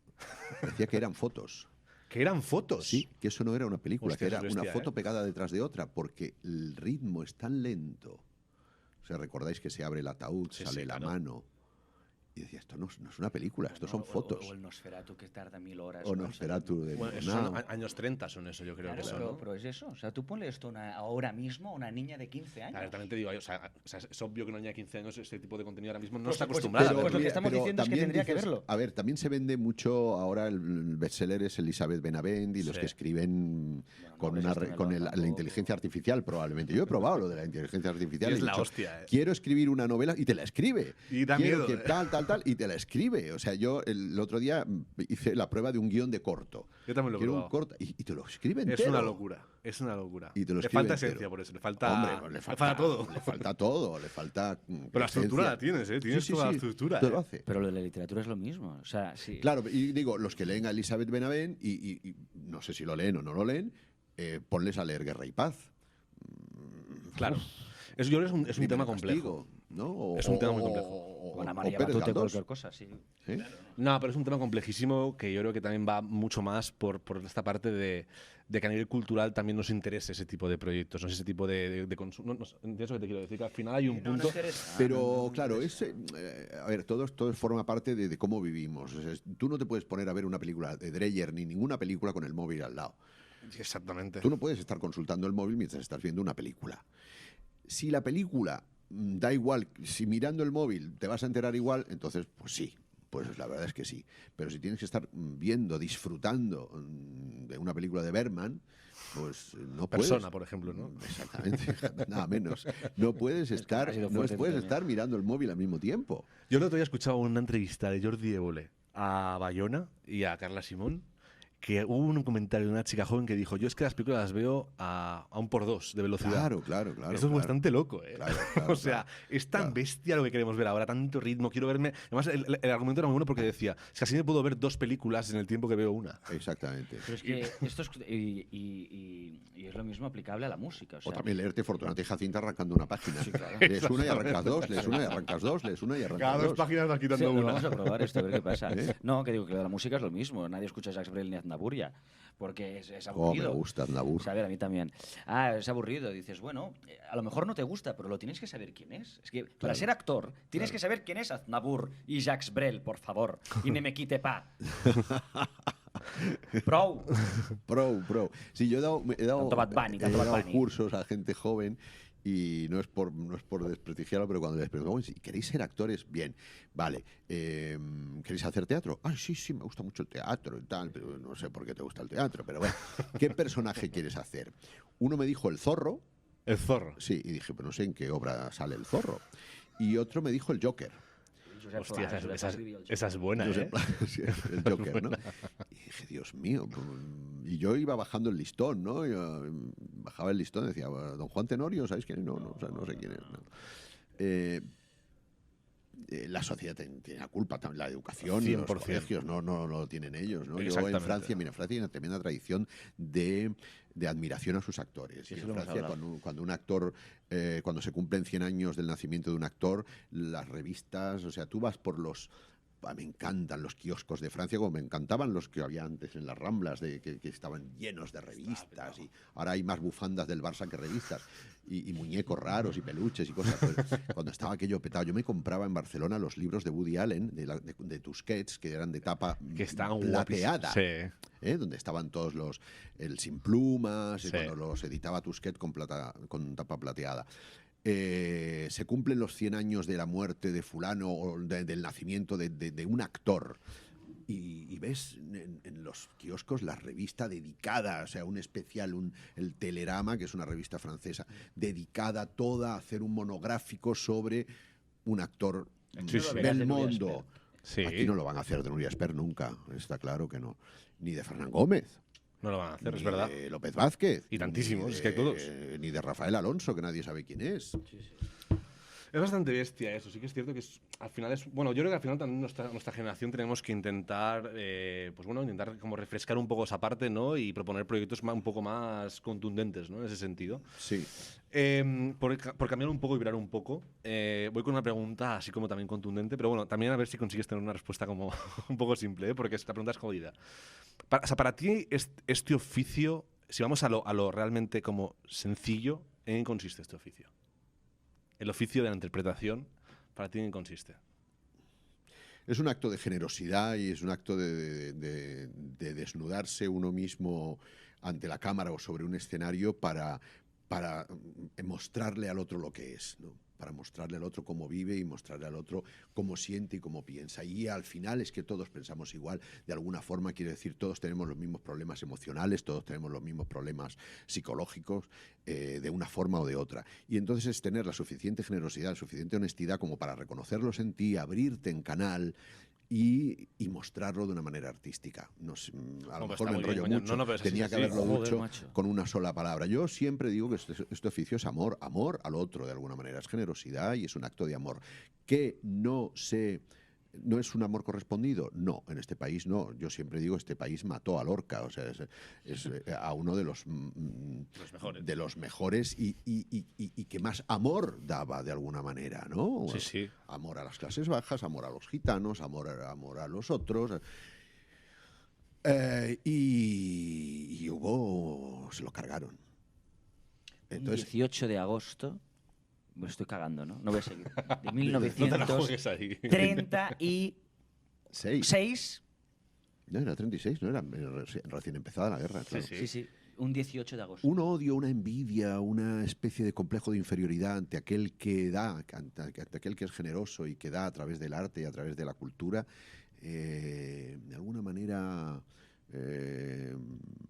A: Me decía que eran fotos.
C: Que eran fotos.
A: Sí, que eso no era una película,
C: Hostia,
A: que era
C: es
A: una
C: bestia,
A: foto
C: ¿eh?
A: pegada detrás de otra, porque el ritmo es tan lento. O sea, recordáis que se abre el ataúd,
C: Sí,
A: sale
C: sí,
A: la
C: claro.
A: mano. Y decía, esto no es una película, esto son fotos.
B: O el Nosferatu, que tarda 1000 horas.
A: O
B: ¿no?
A: Nosferatu de
C: Bueno,
A: Murnau.
C: son años 30 son eso, yo creo
B: Claro,
C: que son, ¿no?
B: pero es eso. O sea, tú ponle esto ahora mismo a una niña de 15 años.
C: A ver, también te digo, o sea, es obvio que una niña de 15 años este tipo de contenido ahora mismo no
B: Pues-
C: está
B: pues-
C: acostumbrada.
B: pues
C: a
B: lo
C: verlo.
B: que estamos diciendo es que
A: también
B: tendría que verlo.
A: A ver, también se vende mucho ahora el bestseller es Elizabeth Benavent y los
C: Sí.
A: que escriben con,
B: no, pues este
A: con
B: melón
A: la
B: tampoco.
A: inteligencia artificial probablemente. Yo he probado lo de la inteligencia artificial.
C: Y
A: he
C: es la
A: dicho,
C: hostia,
A: quiero escribir una novela y te la escribe.
C: Y da
A: Quiero
C: miedo,
A: que
C: ¿eh?
A: tal, y te la escribe. O sea, yo el otro día hice la prueba de un guión de corto.
C: Yo también lo he
A: Quiero un
C: probado.
A: corto y te lo escribe
C: Es
A: entero.
C: una locura, es una locura.
A: Y te lo
C: le
A: escribe
C: falta
A: entero.
C: esencia por eso, le falta,
A: Hombre, pues
C: le falta todo.
A: Le falta todo, le falta.
C: Pero la estructura la tienes, ¿eh? Tienes toda la estructura.
A: Te lo hace.
B: Pero lo de la literatura es lo mismo. O sea, sí.
A: Claro, y digo, los que leen a Elizabeth Benavent, y no sé si lo leen o no lo leen, ponles a leer Guerra y Paz.
C: Claro. Yo creo que es un
A: Crimen
C: tema
A: y
C: complejo.
A: Castigo, ¿no?
C: Es un tema muy complejo.
B: O Ana
A: o
B: María
A: Pérez
B: Matute,
A: Galdós,
B: cualquier cosa, sí.
A: ¿eh?
C: No, pero es un tema complejísimo que yo creo que también va mucho más por esta parte de que a nivel cultural también nos interese ese tipo de proyectos, no ese tipo de consumo. No, ¿entiendes lo que te quiero decir? Que al final hay un punto.
A: Pero claro, a ver, todo forma parte de cómo vivimos. O sea, tú no te puedes poner a ver una película de Dreyer ni ninguna película con el móvil al lado.
C: Exactamente.
A: Tú no puedes estar consultando el móvil mientras estás viendo una película. Si la película da igual, si mirando el móvil te vas a enterar igual, entonces pues sí, pues la verdad es que sí. Pero si tienes que estar viendo, disfrutando de una película de Bergman, pues no puedes.
C: Persona, por ejemplo, ¿no?
A: Exactamente, nada menos. No puedes estar,
B: ha sido
A: no
B: fuerte
A: puedes
B: también.
A: estar mirando el móvil al mismo tiempo.
C: Yo el otro día escuchaba una entrevista de Jordi Évole a Bayona y a Carla Simón, que hubo un comentario de una chica joven que dijo, yo es que las películas las veo a un por dos de velocidad.
A: Claro.
C: Eso es
A: claro.
C: bastante loco, ¿eh?
A: Claro,
C: o sea, es tan
A: claro.
C: bestia lo que queremos ver ahora, tanto ritmo, quiero verme... Además, el argumento era muy bueno porque decía, es que así me puedo ver 2 películas en el tiempo que veo una.
A: Exactamente.
B: Pero es que esto es, y es lo mismo aplicable a la música. O sea,
A: O también leerte Fortunata y Jacinta arrancando una página.
B: Sí, claro.
A: Lees una y arrancas dos, lees una y arrancas dos, lees una y arrancas dos.
C: páginas vas
B: sí,
C: quitando
B: lo vamos a probar esto, a ver qué pasa. No, que digo que la música es lo mismo. Nadie escucha Jacques Brel ni Aznavour ya, porque es
A: Oh, me
B: aburrido.
A: gusta Aznavour.
B: O sea, a ver, a mí también. Es aburrido. Dices, bueno, a lo mejor no te gusta, pero lo tienes que saber quién es. Es que para ser actor tienes que saber quién es Aznavour y Jacques Brel, por favor. Y ne me quite pa. Prou.
A: Pro. Sí, yo he dado,
B: Tanto Bad Bunny,
A: he
B: tanto Bad
A: dado
B: Bunny.
A: cursos a gente joven y no es por desprestigiarlo, pero cuando les pregunto, si queréis ser actores, bien, vale, ¿queréis hacer teatro? Ay, sí, me gusta mucho el teatro y tal, pero no sé por qué te gusta el teatro, pero bueno, ¿qué personaje quieres hacer? Uno me dijo el zorro,
C: El zorro.
A: sí, y dije, pero no sé en qué obra sale el zorro. Y otro me dijo el Joker.
C: Hostia, esa es buena,
A: Josep
C: ¿eh?
A: Pla- sí, el Joker, ¿no? Y dije, Dios mío. Y yo iba bajando el listón, ¿no? Yo, bajaba el listón y decía, don Juan Tenorio, ¿sabéis quién es? No, o sea, no sé quién es. No. La sociedad tiene la culpa, también la educación y los
C: 100%.
A: colegios, no lo tienen ellos, ¿no? Yo en
C: Exactamente.
A: Francia, mira, Francia hay una tremenda tradición de admiración a sus actores.
B: Sí,
A: Y
B: eso
A: en
B: lo hemos
A: Francia,
B: hablado.
A: cuando un actor, cuando se cumplen 100 años del nacimiento de un actor, las revistas, o sea, tú vas por los... Me encantan los kioscos de Francia, como me encantaban los que había antes en las Ramblas, que estaban llenos de revistas. Y ahora hay más bufandas del Barça que revistas. Y muñecos raros y peluches y cosas. Pues, cuando estaba aquello petado, yo me compraba en Barcelona los libros de Woody Allen, de Tusquets, que eran de tapa
C: Que estaban
A: plateada.
C: guapísimos. Sí.
A: Donde estaban todos el Sin Plumas, y
C: Sí.
A: cuando los editaba Tusquets con tapa plateada. Se cumplen los 100 años de la muerte de fulano o del nacimiento de un actor. Y ves en los kioscos la revista dedicada, o sea, un especial, el Telerama, que es una revista francesa, dedicada toda a hacer un monográfico sobre un actor
C: Sí, sí.
A: del mundo.
C: Sí.
A: Aquí no lo van a hacer de Nuria Esper nunca, está claro que no. Ni de Fernán Gómez.
C: No lo van a hacer, es
A: Ni
C: verdad.
A: de López Vázquez.
C: Y tantísimos,
A: ni
C: es que hay todos.
A: Ni de Rafael Alonso, que nadie sabe quién es.
C: Es bastante bestia eso, sí que es cierto que al final es... Bueno, yo creo que al final también nuestra generación tenemos que intentar, intentar como refrescar un poco esa parte, ¿no? Y proponer proyectos un poco más contundentes, ¿no? En ese sentido.
A: Sí.
C: Por cambiar un poco y virar un poco, voy con una pregunta así como también contundente, pero bueno, también a ver si consigues tener una respuesta como un poco simple, ¿eh? Porque esta pregunta es jodida. Para ti, este oficio, si vamos a lo realmente como sencillo, ¿en qué consiste este oficio? El oficio de la interpretación, ¿para ti en qué consiste?
A: es un acto de generosidad y es un acto de desnudarse uno mismo ante la cámara o sobre un escenario para mostrarle al otro lo que es, ¿no? Para mostrarle al otro cómo vive y mostrarle al otro cómo siente y cómo piensa. Y al final es que todos pensamos igual, de alguna forma, quiere decir, todos tenemos los mismos problemas emocionales, todos tenemos los mismos problemas psicológicos, de una forma o de otra. Y entonces es tener la suficiente generosidad, la suficiente honestidad como para reconocerlos en ti, abrirte en canal y mostrarlo de una manera artística. No sé, a lo mejor me enrollo mucho.
C: pero
A: tenía que haberlo
B: Joder,
A: dicho
B: macho.
A: con una sola palabra. Yo siempre digo que este oficio es amor, amor al otro de alguna manera, es generosidad y es un acto de amor que no es un amor correspondido. No, en este país no. Yo siempre digo, este país mató a Lorca, o sea, es a uno de los mejores y que más amor daba de alguna manera, ¿no?
C: Sí, sí.
A: Amor a las clases bajas, amor a los gitanos, amor a los otros. Y se lo cargaron.
B: Entonces, 18 de agosto, me estoy cagando, ¿no? No voy a seguir. De
C: No te la juegues ahí.
B: 1936.
A: No, era 36, no era recién empezada la guerra. Claro.
B: Sí, sí. Un 18 de agosto.
A: Un odio, una envidia, una especie de complejo de inferioridad ante aquel que da, ante aquel que es generoso y que da a través del arte y a través de la cultura, de alguna manera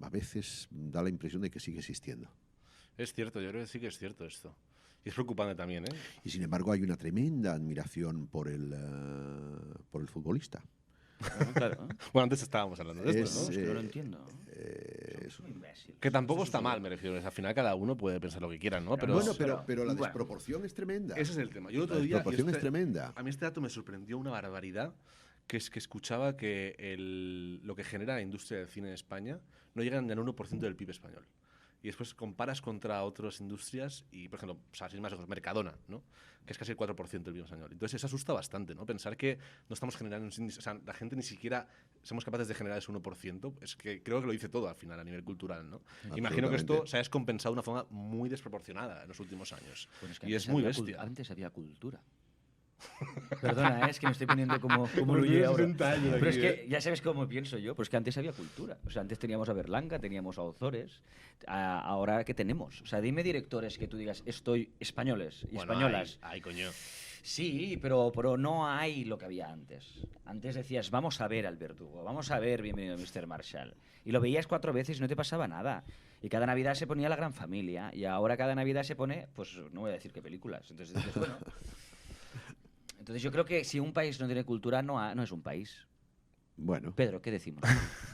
A: a veces da la impresión de que sigue existiendo.
C: Es cierto, yo creo que sí que es cierto esto. Y es preocupante también, ¿eh?
A: Y sin embargo hay una tremenda admiración por el futbolista.
B: Bueno, claro.
C: Bueno, antes estábamos hablando de esto, ¿no?
B: Es que no lo entiendo.
A: Es
B: un imbécil.
C: Que tampoco está mal, me refiero. Al final cada uno puede pensar lo que quiera, ¿no?
B: Pero
A: bueno, pero la
B: bueno.
A: desproporción es tremenda.
C: Ese es el tema. Yo el
A: La
C: otro día,
A: desproporción es tremenda.
C: a mí este dato me sorprendió una barbaridad, que es que escuchaba que lo que genera la industria del cine en España no llega ni al 1% del PIB español. Y después comparas contra otras industrias y, por ejemplo, o sea, sin más lejos, Mercadona, ¿no? Que es casi el 4% del PIB español. Entonces eso asusta bastante, ¿no? Pensar que no estamos generando... O sea, la gente ni siquiera somos capaces de generar ese 1%. Es que creo que lo dice todo al final a nivel cultural, ¿no? Imagino que esto se ha descompensado de una forma muy desproporcionada en los últimos años.
B: Bueno, es que
C: Y
B: antes
C: es muy
B: había
C: bestia.
B: Antes había cultura. Perdona, es que me estoy poniendo como
C: Pero
B: Luigi
C: tienes
B: ahora.
C: 60 años
B: Pero es
C: aquí,
B: que ya sabes cómo pienso yo, pues que antes había cultura. O sea, antes teníamos a Berlanga, teníamos a Ozores. Ahora, ¿qué tenemos? O sea, dime directores que tú digas, estoy españoles y
C: Bueno,
B: españolas.
C: ay, coño.
B: Sí, pero no hay lo que había antes. Antes decías, vamos a ver al Verdugo, vamos a ver Bienvenido Mr. Marshall. Y lo veías 4 veces y no te pasaba nada. Y cada Navidad se ponía La Gran Familia. Y ahora cada Navidad se pone, pues no voy a decir qué películas. Entonces dices, bueno... Entonces yo creo que si un país no tiene cultura, no es un país.
A: Bueno.
B: Pedro, ¿qué decimos?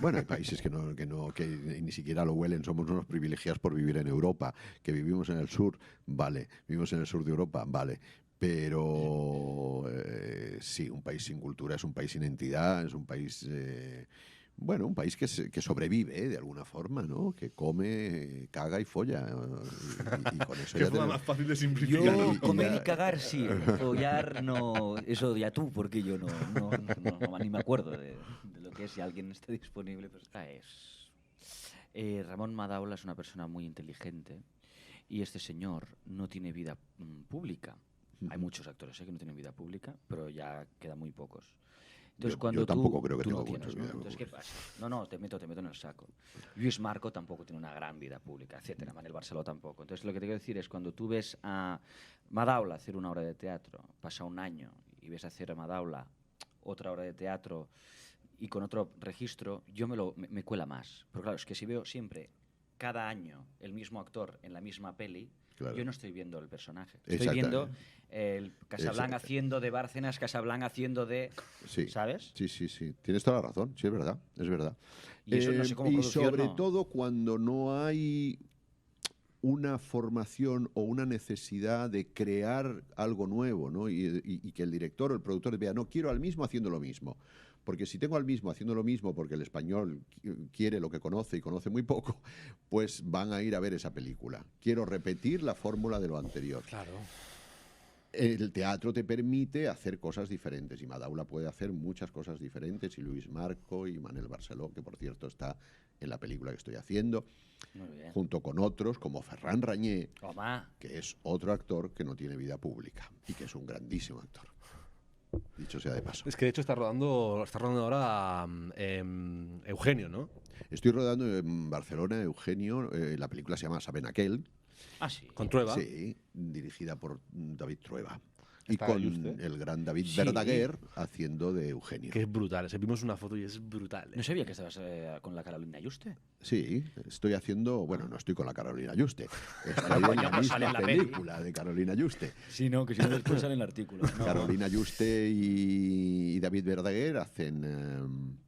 A: Bueno, hay países que ni siquiera lo huelen, somos unos privilegiados por vivir en Europa, que vivimos en el sur, vale, vivimos en el sur de Europa, vale, pero sí, un país sin cultura es un país sin entidad, es un país... Bueno, un país que sobrevive de alguna forma, ¿no? Que come, caga y folla. Y con eso
C: Qué
A: ya
C: forma
A: tenemos-
C: más fácil de simplificar.
B: Yo
A: y
B: comer
A: ya-
B: y cagar sí, follar no, eso ya tú, porque yo no, ni me acuerdo de lo que es. Si alguien está disponible, pues Ramón Madaula es una persona muy inteligente y este señor no tiene vida pública. Hay muchos actores que no tienen vida pública, pero ya quedan muy pocos. Entonces,
A: Yo tampoco creo que
B: tú
A: tenga
B: no
A: mucha
B: tienes, ¿no?
A: vida
B: Entonces, ¿qué
A: pública.
B: pasa? No, te meto en el saco. Luis Marco tampoco tiene una gran vida pública, etcétera. Manel Barceló tampoco. Entonces, lo que te quiero decir es, cuando tú ves a Madaula hacer una obra de teatro, pasa un año y ves hacer a Madaula otra obra de teatro y con otro registro, me cuela más. Porque claro, es que si veo siempre, cada año, el mismo actor en la misma peli,
A: Claro.
B: yo no estoy viendo el personaje. Estoy
A: Exactamente.
B: viendo el Casablanca haciendo de Bárcenas, Casablanca haciendo de...
A: Sí.
B: ¿Sabes?
A: Sí. Tienes toda la razón. Sí, es verdad. Es verdad.
B: Y eso no sé cómo
A: y
B: producción,
A: sobre
B: no.
A: todo cuando no hay una formación o una necesidad de crear algo nuevo, ¿no? Y que el director o el productor vea, no, quiero al mismo haciendo lo mismo. Porque si tengo al mismo haciendo lo mismo porque el español quiere lo que conoce y conoce muy poco, pues van a ir a ver esa película. Quiero repetir la fórmula de lo anterior.
C: Claro.
A: El teatro te permite hacer cosas diferentes y Madaula puede hacer muchas cosas diferentes, y Luis Marco y Manel Barceló, que por cierto está en la película que estoy haciendo,
B: Muy bien.
A: junto con otros como Ferran Rañé,
B: Toma.
A: que es otro actor que no tiene vida pública y que es un grandísimo actor. dicho sea de paso.
C: Es que de hecho está rodando ahora Eugenio, ¿no?
A: Estoy rodando en Barcelona, Eugenio. La película se llama Saben aquel.
B: Ah, sí.
C: Con Trueba.
A: Sí, dirigida por David Trueba. Y
C: Está
A: con
C: Yuste.
A: el gran David
B: Sí.
A: Verdaguer haciendo de Eugenio.
C: Que es brutal. Vimos una foto y es brutal.
B: No sabía que estabas con la Carolina Yuste.
A: Sí, estoy haciendo... Bueno, no estoy con la Carolina Yuste. Estoy
B: Coño,
A: en la
B: no sale
A: misma
B: en la peli.
A: película de Carolina Yuste.
B: Sí, no, que si no después sale el artículo. No.
A: Carolina Yuste y David Verdaguer hacen...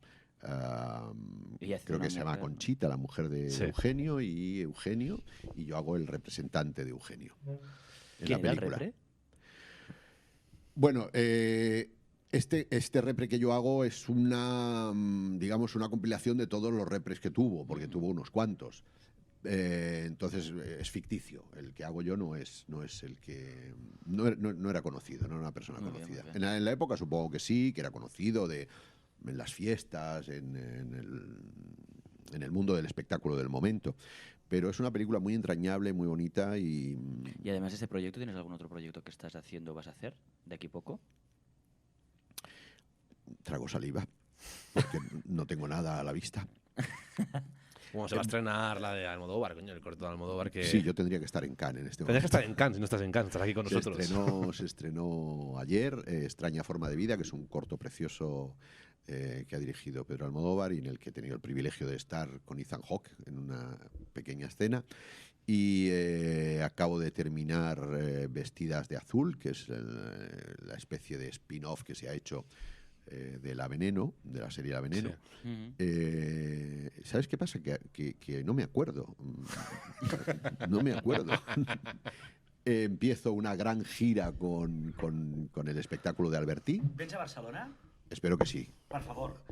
B: Y hace
A: creo
B: una
A: que se llama
B: mujer, ¿no?
A: Conchita, la mujer de
C: Sí.
A: Eugenio, y yo hago el representante de Eugenio en la
B: ¿Quién era el
A: película.
B: repre?
A: Bueno, este repre que yo hago es digamos, una compilación de todos los repres que tuvo, porque tuvo unos cuantos. Entonces es ficticio. El que hago yo no es el que... No era conocido, no era una persona
B: Muy bien,
A: conocida.
B: muy bien.
A: En la época supongo que sí, que era conocido en las fiestas, en el mundo del espectáculo del momento. Pero es una película muy entrañable, muy bonita y...
B: Y además de este proyecto, ¿tienes algún otro proyecto que estás haciendo o vas a hacer de aquí poco?
A: Trago saliva, porque no tengo nada a la vista.
C: Bueno, se va a estrenar la de Almodóvar, coño, el corto de Almodóvar que...
A: Sí, yo tendría que estar en Cannes en este
C: Tendrías que
A: momento.
C: estar en Cannes, si no estás en Cannes, estás aquí con nosotros.
A: Se estrenó ayer, Extraña forma de vida, que es un corto precioso que ha dirigido Pedro Almodóvar y en el que he tenido el privilegio de estar con Ethan Hawke en una pequeña escena. Y acabo de terminar Vestidas de azul, que es la especie de spin-off que se ha hecho de La Veneno, de la serie La Veneno.
C: Sí.
B: Ujú.
A: ¿Sabes qué pasa? Que no me acuerdo. No me acuerdo. Empiezo una gran gira con el espectáculo de Albertí.
B: ¿Vens a Barcelona?
A: Espero que sí.
B: Por favor.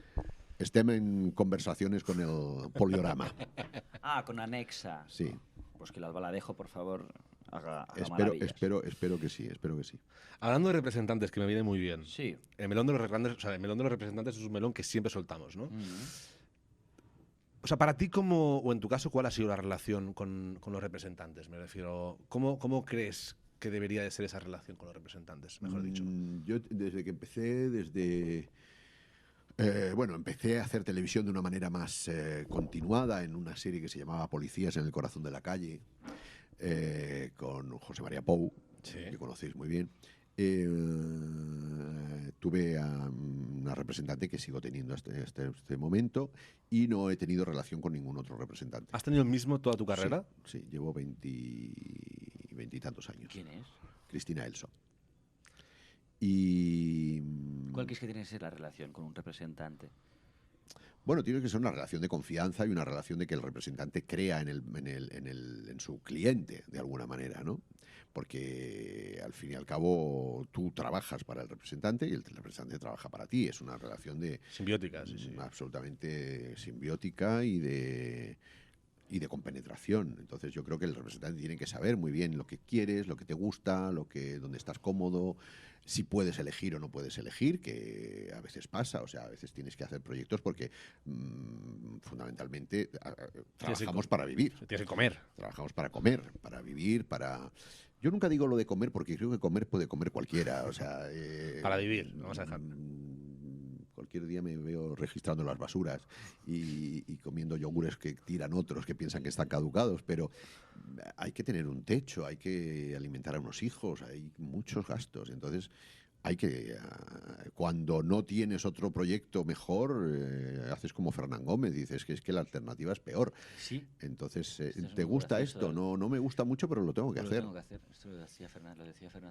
A: Estem en conversaciones con el Poliorama.
B: Ah, con Anexa.
A: Sí.
B: Pues que la Albaladejo, por favor, haga maravillas.
A: Espero que sí, espero que sí.
C: Hablando de representantes, que me viene muy bien.
B: Sí.
C: El melón de el melón de los representantes es un melón que siempre soltamos, ¿no?
B: Ujú.
C: O sea, para ti, o en tu caso, ¿cuál ha sido la relación con los representantes? Me refiero, ¿cómo crees que debería de ser esa relación con los representantes, mejor dicho?
A: Yo desde que empecé, bueno, empecé a hacer televisión de una manera más continuada en una serie que se llamaba Policías en el corazón de la calle, con José María Pou,
C: Sí.
A: que conocéis muy bien. Tuve a una representante que sigo teniendo hasta este momento y no he tenido relación con ningún otro representante.
C: ¿Has tenido el mismo toda tu carrera?
A: Sí, llevo 20 y tantos años.
B: ¿Quién es?
A: Cristina Elso. Y
B: ¿Cuál crees que tiene que ser la relación con un representante?
A: bueno, tiene que ser una relación de confianza y una relación de que el representante crea en su cliente, de alguna manera, ¿no? Porque al fin y al cabo tú trabajas para el representante y el representante trabaja para ti. Es una relación
C: Simbiótica, sí.
A: absolutamente simbiótica y de compenetración. Entonces yo creo que el representante tiene que saber muy bien lo que quieres, lo que te gusta, dónde estás cómodo, si puedes elegir o no puedes elegir, que a veces pasa, o sea, a veces tienes que hacer proyectos porque fundamentalmente trabajamos para vivir.
C: Tienes que comer.
A: Trabajamos para comer, para vivir, para... Yo nunca digo lo de comer porque creo que comer puede comer cualquiera, o sea...
C: Para vivir, vamos a dejar.
A: Cualquier día me veo registrando las basuras y comiendo yogures que tiran otros que piensan que están caducados, pero hay que tener un techo, hay que alimentar a unos hijos, hay muchos gastos. Entonces, hay que cuando no tienes otro proyecto mejor, haces como Fernán Gómez, dices que es que la alternativa es peor.
B: Sí.
A: Entonces,
B: es
A: ¿te
B: muy
A: gusta
B: gracioso,
A: esto? No me gusta mucho, pero lo tengo que
B: Lo
A: hacer.
B: tengo que hacer. Esto lo decía Fernando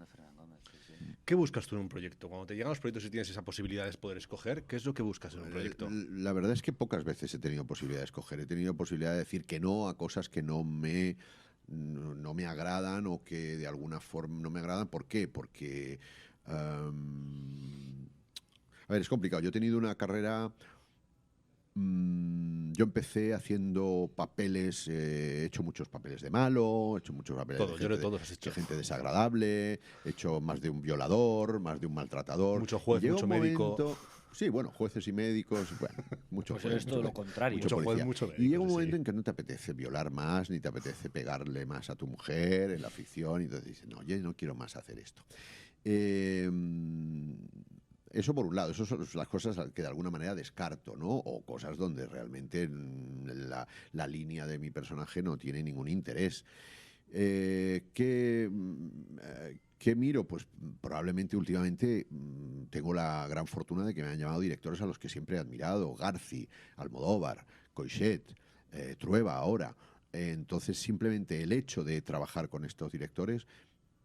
B: Fernández Gómez. Sí, sí.
C: ¿Qué buscas tú en un proyecto? Cuando te llegan los proyectos y tienes esa posibilidad de poder escoger, ¿qué es lo que buscas en un proyecto?
A: La verdad es que pocas veces he tenido posibilidad de escoger. He tenido posibilidad de decir que no a cosas que no me agradan o que de alguna forma no me agradan. ¿Por qué? Porque... a ver, es complicado. Yo he tenido una carrera... yo empecé haciendo papeles, he hecho muchos papeles de malo, he hecho muchos papeles
C: Todo, yo de
A: gente,
C: todos has hecho.
A: de gente desagradable, he hecho más de un violador, más de un maltratador.
C: Mucho juez,
A: Y llega
C: mucho
A: un
C: médico.
A: momento- Sí, bueno, jueces y médicos, bueno, mucho
B: Pues
A: juez,
B: eres todo
A: mucho
B: lo
A: juez,
B: contrario.
A: mucho
C: Mucho juez,
A: policía.
C: mucho
A: Y
C: médico,
A: llega un
C: sí.
A: momento en que no te apetece violar más, ni te apetece pegarle más a tu mujer en la ficción, y entonces dices, no, yo no quiero más hacer esto. Eso por un lado, eso son las cosas que de alguna manera descarto, ¿no? O cosas donde realmente la línea de mi personaje no tiene ningún interés. ¿Qué miro? Pues probablemente últimamente tengo la gran fortuna de que me han llamado directores a los que siempre he admirado: Garci, Almodóvar, Coixet, Trueba ahora. Entonces simplemente el hecho de trabajar con estos directores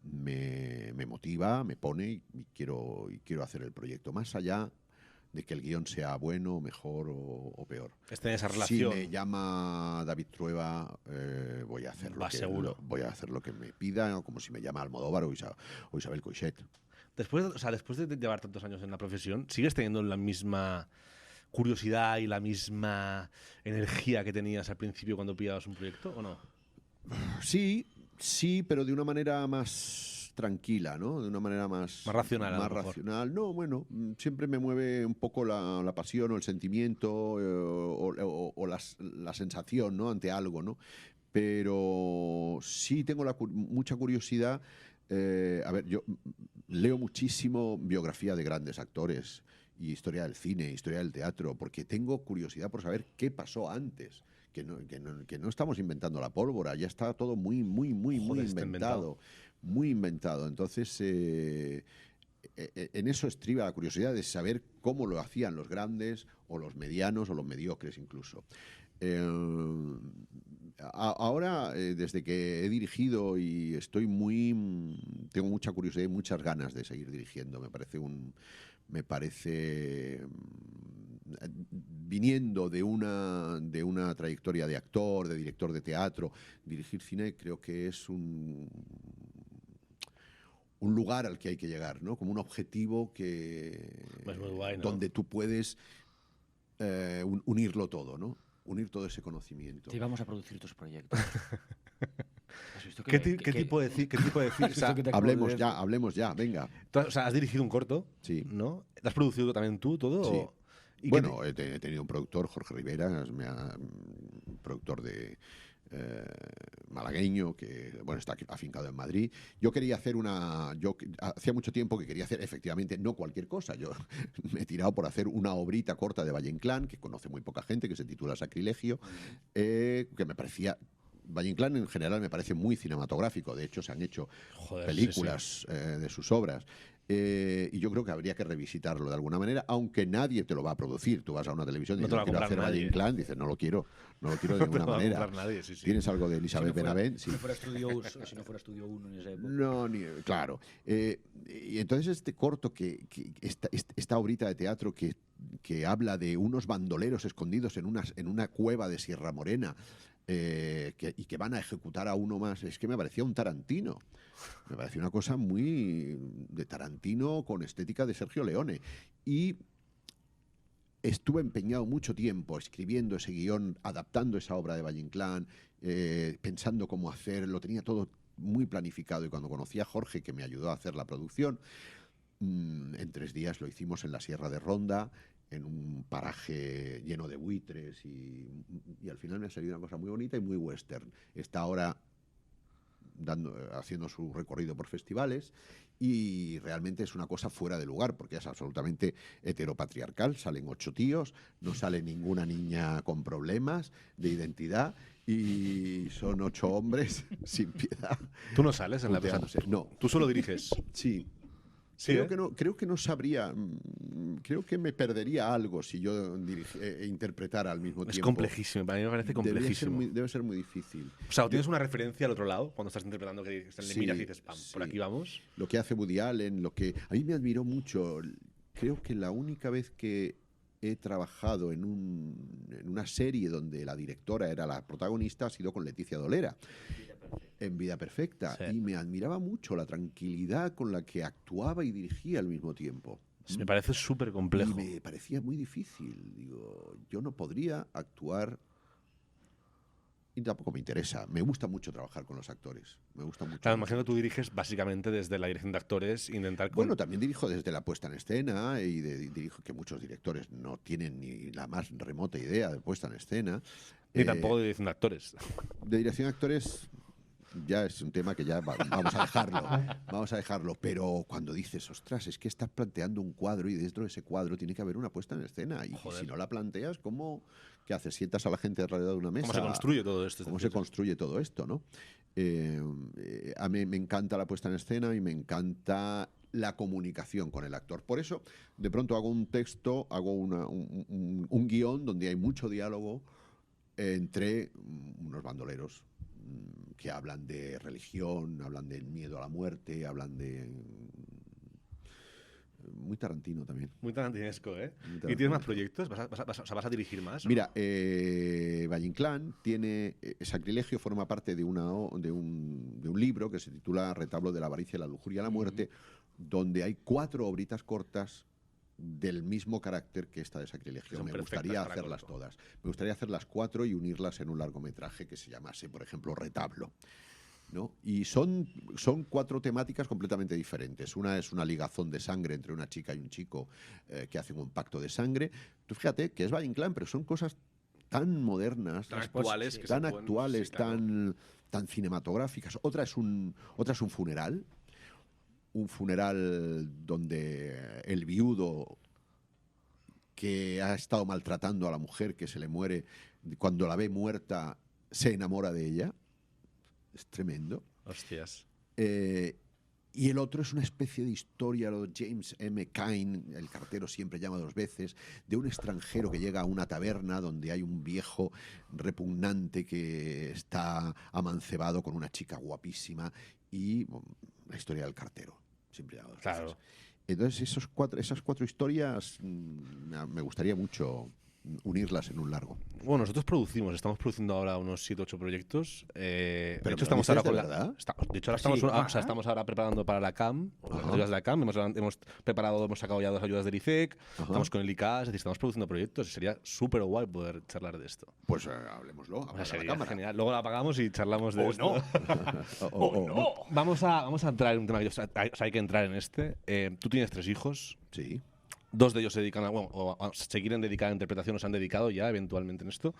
A: me motiva, me pone y quiero hacer el proyecto, más allá de que el guión sea bueno, mejor o peor.
C: Está en esa relación.
A: Si me llama David Trueba, voy a hacer voy a hacer lo que me pida, como si me llama Almodóvar o Isabel Coixet.
C: Después de llevar tantos años en la profesión, ¿sigues teniendo la misma curiosidad y la misma energía que tenías al principio cuando pillabas un proyecto o no?
A: Sí, pero de una manera más tranquila, ¿no? De una manera más
C: racional.
A: Más racional. No, bueno, siempre me mueve un poco la pasión o el sentimiento o la sensación, ¿no? Ante algo, ¿no? Pero sí tengo mucha curiosidad. A ver, yo leo muchísimo biografía de grandes actores y historia del cine, historia del teatro, porque tengo curiosidad por saber qué pasó antes. Que no estamos inventando la pólvora, ya está todo muy inventado. Muy inventado. Entonces, en eso estriba la curiosidad de saber cómo lo hacían los grandes, o los medianos, o los mediocres incluso. Ahora, desde que he dirigido y tengo mucha curiosidad y muchas ganas de seguir dirigiendo. Me parece viniendo de una trayectoria de actor, de director de teatro, dirigir cine creo que es un lugar al que hay que llegar, ¿no? Como un objetivo
C: pues muy guay, ¿no?
A: Donde tú puedes unirlo todo, ¿no? Unir todo ese conocimiento.
B: Te vamos a producir tus proyectos.
C: ¿Qué tipo de cine?
A: Hablemos ya, venga.
C: O sea, has dirigido un corto,
A: sí,
C: ¿no? ¿Lo has producido también tú, todo?
A: Sí. Bueno, he tenido un productor, Jorge Rivera, productor de malagueño, que bueno, está afincado en Madrid. Yo hacía mucho tiempo que quería hacer, efectivamente, no cualquier cosa. Yo me he tirado por hacer una obrita corta de Valle Inclán, que conoce muy poca gente, que se titula Sacrilegio, que me parecía... Valle Inclán en general me parece muy cinematográfico. De hecho, se han hecho películas de sus obras. Y yo creo que habría que revisitarlo de alguna manera, aunque nadie te lo va a producir. Tú vas a una televisión y dices, quiero hacer Valle Inclán, dices, no lo quiero de ninguna manera.
C: Nadie,
A: ¿Tienes algo de Elizabeth Benavent?
B: Si no fuera Estudio 1 en esa época.
A: No, claro. Y entonces este corto, esta obrita de teatro que habla de unos bandoleros escondidos en una cueva de Sierra Morena, y que van a ejecutar a uno más, es que me parecía un Tarantino. Me parecía una cosa muy de Tarantino con estética de Sergio Leone. Y estuve empeñado mucho tiempo escribiendo ese guión, adaptando esa obra de Valle Inclán, pensando cómo hacerlo. Tenía todo muy planificado, y cuando conocí a Jorge, que me ayudó a hacer la producción, en 3 días lo hicimos en la Sierra de Ronda, en un paraje lleno de buitres, y al final me ha salido una cosa muy bonita y muy western. Está ahora haciendo su recorrido por festivales, y realmente es una cosa fuera de lugar, porque es absolutamente heteropatriarcal. Salen 8 tíos, no sale ninguna niña con problemas de identidad, y son 8 hombres sin piedad.
C: ¿Tú no sales en la
A: puteándose? No.
C: ¿Tú solo diriges?
A: Sí.
C: Sí,
A: creo que no sabría. Creo que me perdería algo si yo interpretara al mismo tiempo.
C: Es complejísimo, para mí me parece complejísimo.
A: Debe ser muy difícil.
C: O sea, ¿tienes una referencia al otro lado cuando estás interpretando, que le miras y dices, pam, por aquí vamos?
A: Lo que hace Woody Allen, a mí me admiró mucho. Creo que la única vez que he trabajado en una serie donde la directora era la protagonista ha sido con Leticia Dolera, en Vida Perfecta. Sí. Y me admiraba mucho la tranquilidad con la que actuaba y dirigía al mismo tiempo.
C: Me parece súper complejo.
A: Y me parecía muy difícil. Digo, yo no podría actuar, y tampoco me interesa. Me gusta mucho trabajar con los actores. Me gusta mucho.
C: Claro, imagino que tú diriges básicamente desde la dirección de actores, intentar...
A: Bueno, también dirijo desde la puesta en escena, y dirijo, que muchos directores no tienen ni la más remota idea de puesta en escena.
C: Ni tampoco de dirección de actores.
A: De dirección de actores... ya es un tema que ya vamos a dejarlo. Pero cuando dices, ostras, es que estás planteando un cuadro y dentro de ese cuadro tiene que haber una puesta en escena. Y
C: Joder.
A: si no la planteas, ¿qué haces? ¿Sientas a la gente alrededor de una mesa?
C: ¿Cómo se construye todo esto?
A: ¿Cómo se construye todo esto, no? A mí me encanta la puesta en escena y me encanta la comunicación con el actor. Por eso, de pronto hago un texto, hago un guión donde hay mucho diálogo entre unos bandoleros que hablan de religión, hablan del miedo a la muerte, hablan de... Muy Tarantino también.
C: Muy tarantinesco, ¿eh?
A: Muy
C: ¿Y tienes
A: tarantinesco.
C: más proyectos? ¿Vas a dirigir más? ¿o
A: Mira, Valle Inclán tiene... Sacrilegio forma parte de un libro que se titula Retablo de la avaricia, la lujuria y la muerte, donde hay 4 obritas cortas del mismo carácter que esta de Sacrilegio.
C: Son
A: Me
C: perfectas
A: gustaría
C: para
A: hacerlas
C: corto.
A: todas. Me gustaría hacer las 4 y unirlas en un largometraje que se llamase, por ejemplo, Retablo, ¿no? Y son 4 temáticas completamente diferentes. Una es una ligazón de sangre entre una chica y un chico que hacen un pacto de sangre. Tú fíjate que es Valle Inclán, pero son cosas tan modernas,
C: Tan actuales,
B: sí.
C: que
A: tan
C: se pueden-
A: actuales,
C: sí, claro.
A: tan cinematográficas. Otra es un funeral donde el viudo que ha estado maltratando a la mujer que se le muere, cuando la ve muerta, se enamora de ella. Es tremendo.
C: Hostias.
A: Y el otro es una especie de historia, lo de James M. Cain, el cartero siempre llama 2 veces, de un extranjero que llega a una taberna donde hay un viejo repugnante que está amancebado con una chica guapísima y la historia del cartero. Siempre llama 2
C: Claro.
A: veces. Entonces esas 4 historias me gustaría mucho unirlas en un largo.
C: Bueno, nosotros estamos produciendo ahora unos 7 8 proyectos. De
A: Pero
C: hecho,
A: ¿me lo
C: estamos ahora
A: dices de
C: con
A: verdad?
C: de hecho, ahora
B: Sí,
C: estamos, estamos ahora preparando para la CAM, las
A: Ajá.
C: ayudas de la CAM. Hemos preparado, hemos sacado ya 2 ayudas del ICEC,
A: Ajá.
C: estamos con el ICAS, es decir, estamos produciendo proyectos y sería súper guay poder charlar de esto.
A: Pues hablemoslo.
C: O sea,
A: habla a la
C: sería
A: cámara.
C: genial. Luego la apagamos y charlamos de esto.
A: No.
C: Vamos a entrar en un tema que hay que entrar en este. Tú tienes 3 hijos.
A: Sí.
C: 2 de ellos se dedican se quieren dedicar a interpretación o se han dedicado ya eventualmente en esto.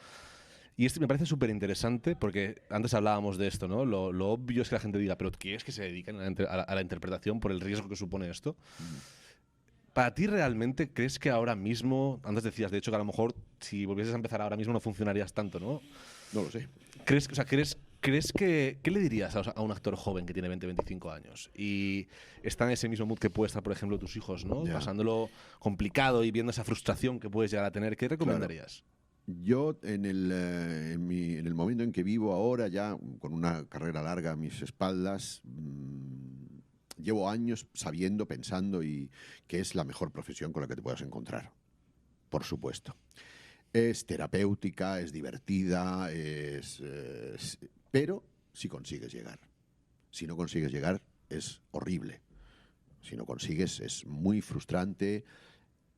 C: Y esto me parece súper interesante porque antes hablábamos de esto, ¿no? Lo obvio es que la gente diga, pero ¿qué es que se dedican a la interpretación por el riesgo que supone esto? ¿Para ti realmente crees que ahora mismo, antes decías de hecho que a lo mejor si volvieses a empezar ahora mismo no funcionarías tanto, ¿no?
A: No lo sé.
C: ¿Crees que qué le dirías a un actor joven que tiene 20, 25 años y está en ese mismo mood que puede estar, por ejemplo, tus hijos, ¿no?
A: Ya.
C: Pasándolo complicado y viendo esa frustración que puedes llegar a tener? ¿Qué recomendarías?
A: Yo en el momento en que vivo ahora, ya con una carrera larga a mis espaldas, llevo años sabiendo, pensando y que es la mejor profesión con la que te puedas encontrar. Por supuesto. Es terapéutica, es divertida, pero si consigues llegar. Si no consigues llegar, es horrible. Si no consigues, es muy frustrante.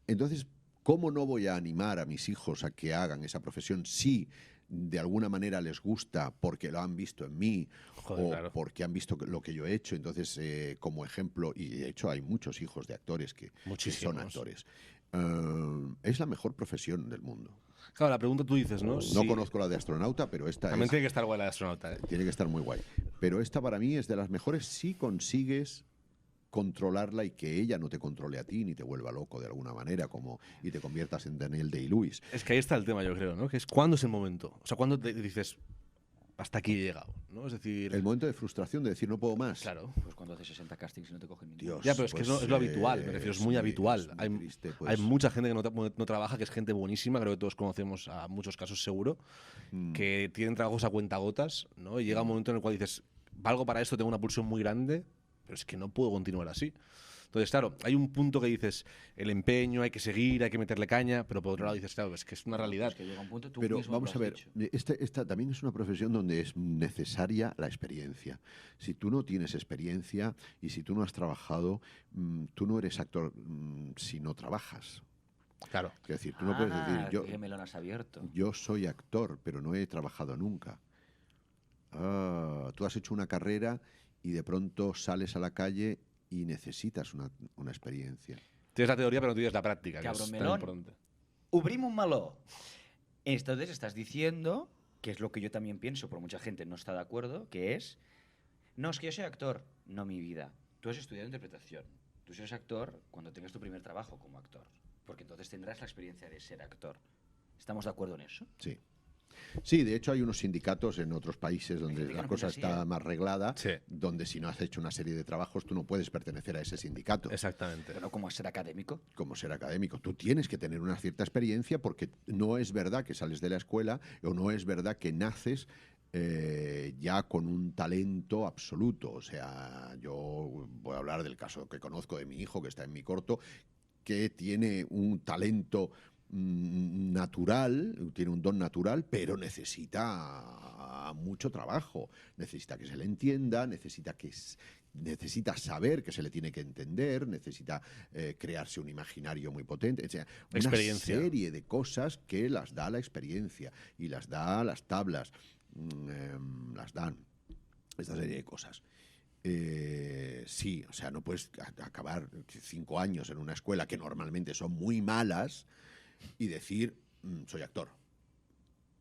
A: Entonces, ¿cómo no voy a animar a mis hijos a que hagan esa profesión si de alguna manera les gusta porque lo han visto en mí
C: Joder,
A: o
C: claro.
A: porque han visto lo que yo he hecho? Entonces, como ejemplo, y de hecho hay muchos hijos de actores que son
C: Muchísimos.
A: actores. Es la mejor profesión del mundo.
C: Claro, la pregunta tú dices, ¿no?
A: No
C: Sí.
A: conozco la de astronauta, pero esta
C: También
A: es,
C: tiene que estar guay la de astronauta, ¿eh?
A: tiene que estar muy guay. Pero esta para mí es de las mejores si consigues controlarla y que ella no te controle a ti ni te vuelva loco de alguna manera y te conviertas en Daniel Day-Lewis.
C: Es que ahí está el tema, yo creo, ¿no? Que es cuándo es el momento. O sea, cuándo te dices, hasta aquí he llegado, ¿no? Es decir,
A: El momento de frustración de decir no puedo más.
C: claro.
B: Pues cuando haces 60 castings y no te cogen ninguno.
A: Dios.
C: Ya, pero es que
A: Pues,
C: es lo habitual, me refiero, es muy habitual.
A: es muy
C: Hay,
A: triste, pues.
C: hay mucha gente que no trabaja, que es gente buenísima, creo que todos conocemos a muchos casos seguro, que tienen trabajos a cuentagotas, ¿no? Y llega un momento en el cual dices, valgo para esto, tengo una pulsión muy grande, pero es que no puedo continuar así. Entonces, claro, hay un punto que dices, el empeño, hay que seguir, hay que meterle caña, pero por otro lado dices, claro, es que es una realidad.
B: Es que llega un punto, tú
A: Pero
B: mismo
A: vamos
B: lo
A: a
B: has
A: ver,
B: dicho.
A: esta también es una profesión donde es necesaria la experiencia. Si tú no tienes experiencia y si tú no has trabajado, tú no eres actor si no trabajas.
C: Claro.
A: Es decir, tú no puedes decir,
B: qué melón has abierto.
A: yo soy actor, pero no he trabajado nunca. Tú has hecho una carrera y de pronto sales a la calle y necesitas una experiencia.
C: Tienes la teoría, pero no tienes la práctica.
B: Cabrón
C: que es tan
B: melón.
C: importante.
B: Ubrim un meló. Entonces estás diciendo, que es lo que yo también pienso, pero mucha gente no está de acuerdo, que es No, es que yo soy actor. No, mi vida. Tú has estudiado interpretación. Tú serás actor cuando tengas tu primer trabajo como actor. Porque entonces tendrás la experiencia de ser actor. ¿Estamos de acuerdo en eso?
A: Sí. Sí, de hecho hay unos sindicatos en otros países donde la cosa está más reglada, donde si no has hecho una serie de trabajos tú no puedes pertenecer a ese sindicato.
C: Exactamente.
B: Pero ¿cómo ser académico?
A: Como ser académico. Tú tienes que tener una cierta experiencia porque no es verdad que sales de la escuela o no es verdad que naces ya con un talento absoluto. O sea, yo voy a hablar del caso que conozco de mi hijo que está en mi corto, que tiene un talento natural, tiene un don natural, pero necesita mucho trabajo, necesita que se le entienda, necesita saber que se le tiene que entender, necesita crearse un imaginario muy potente, o sea, una serie de cosas que las da la experiencia y las da las tablas, las dan esta serie de cosas. Sí, o sea, no puedes acabar 5 años en una escuela que normalmente son muy malas y decir, soy actor.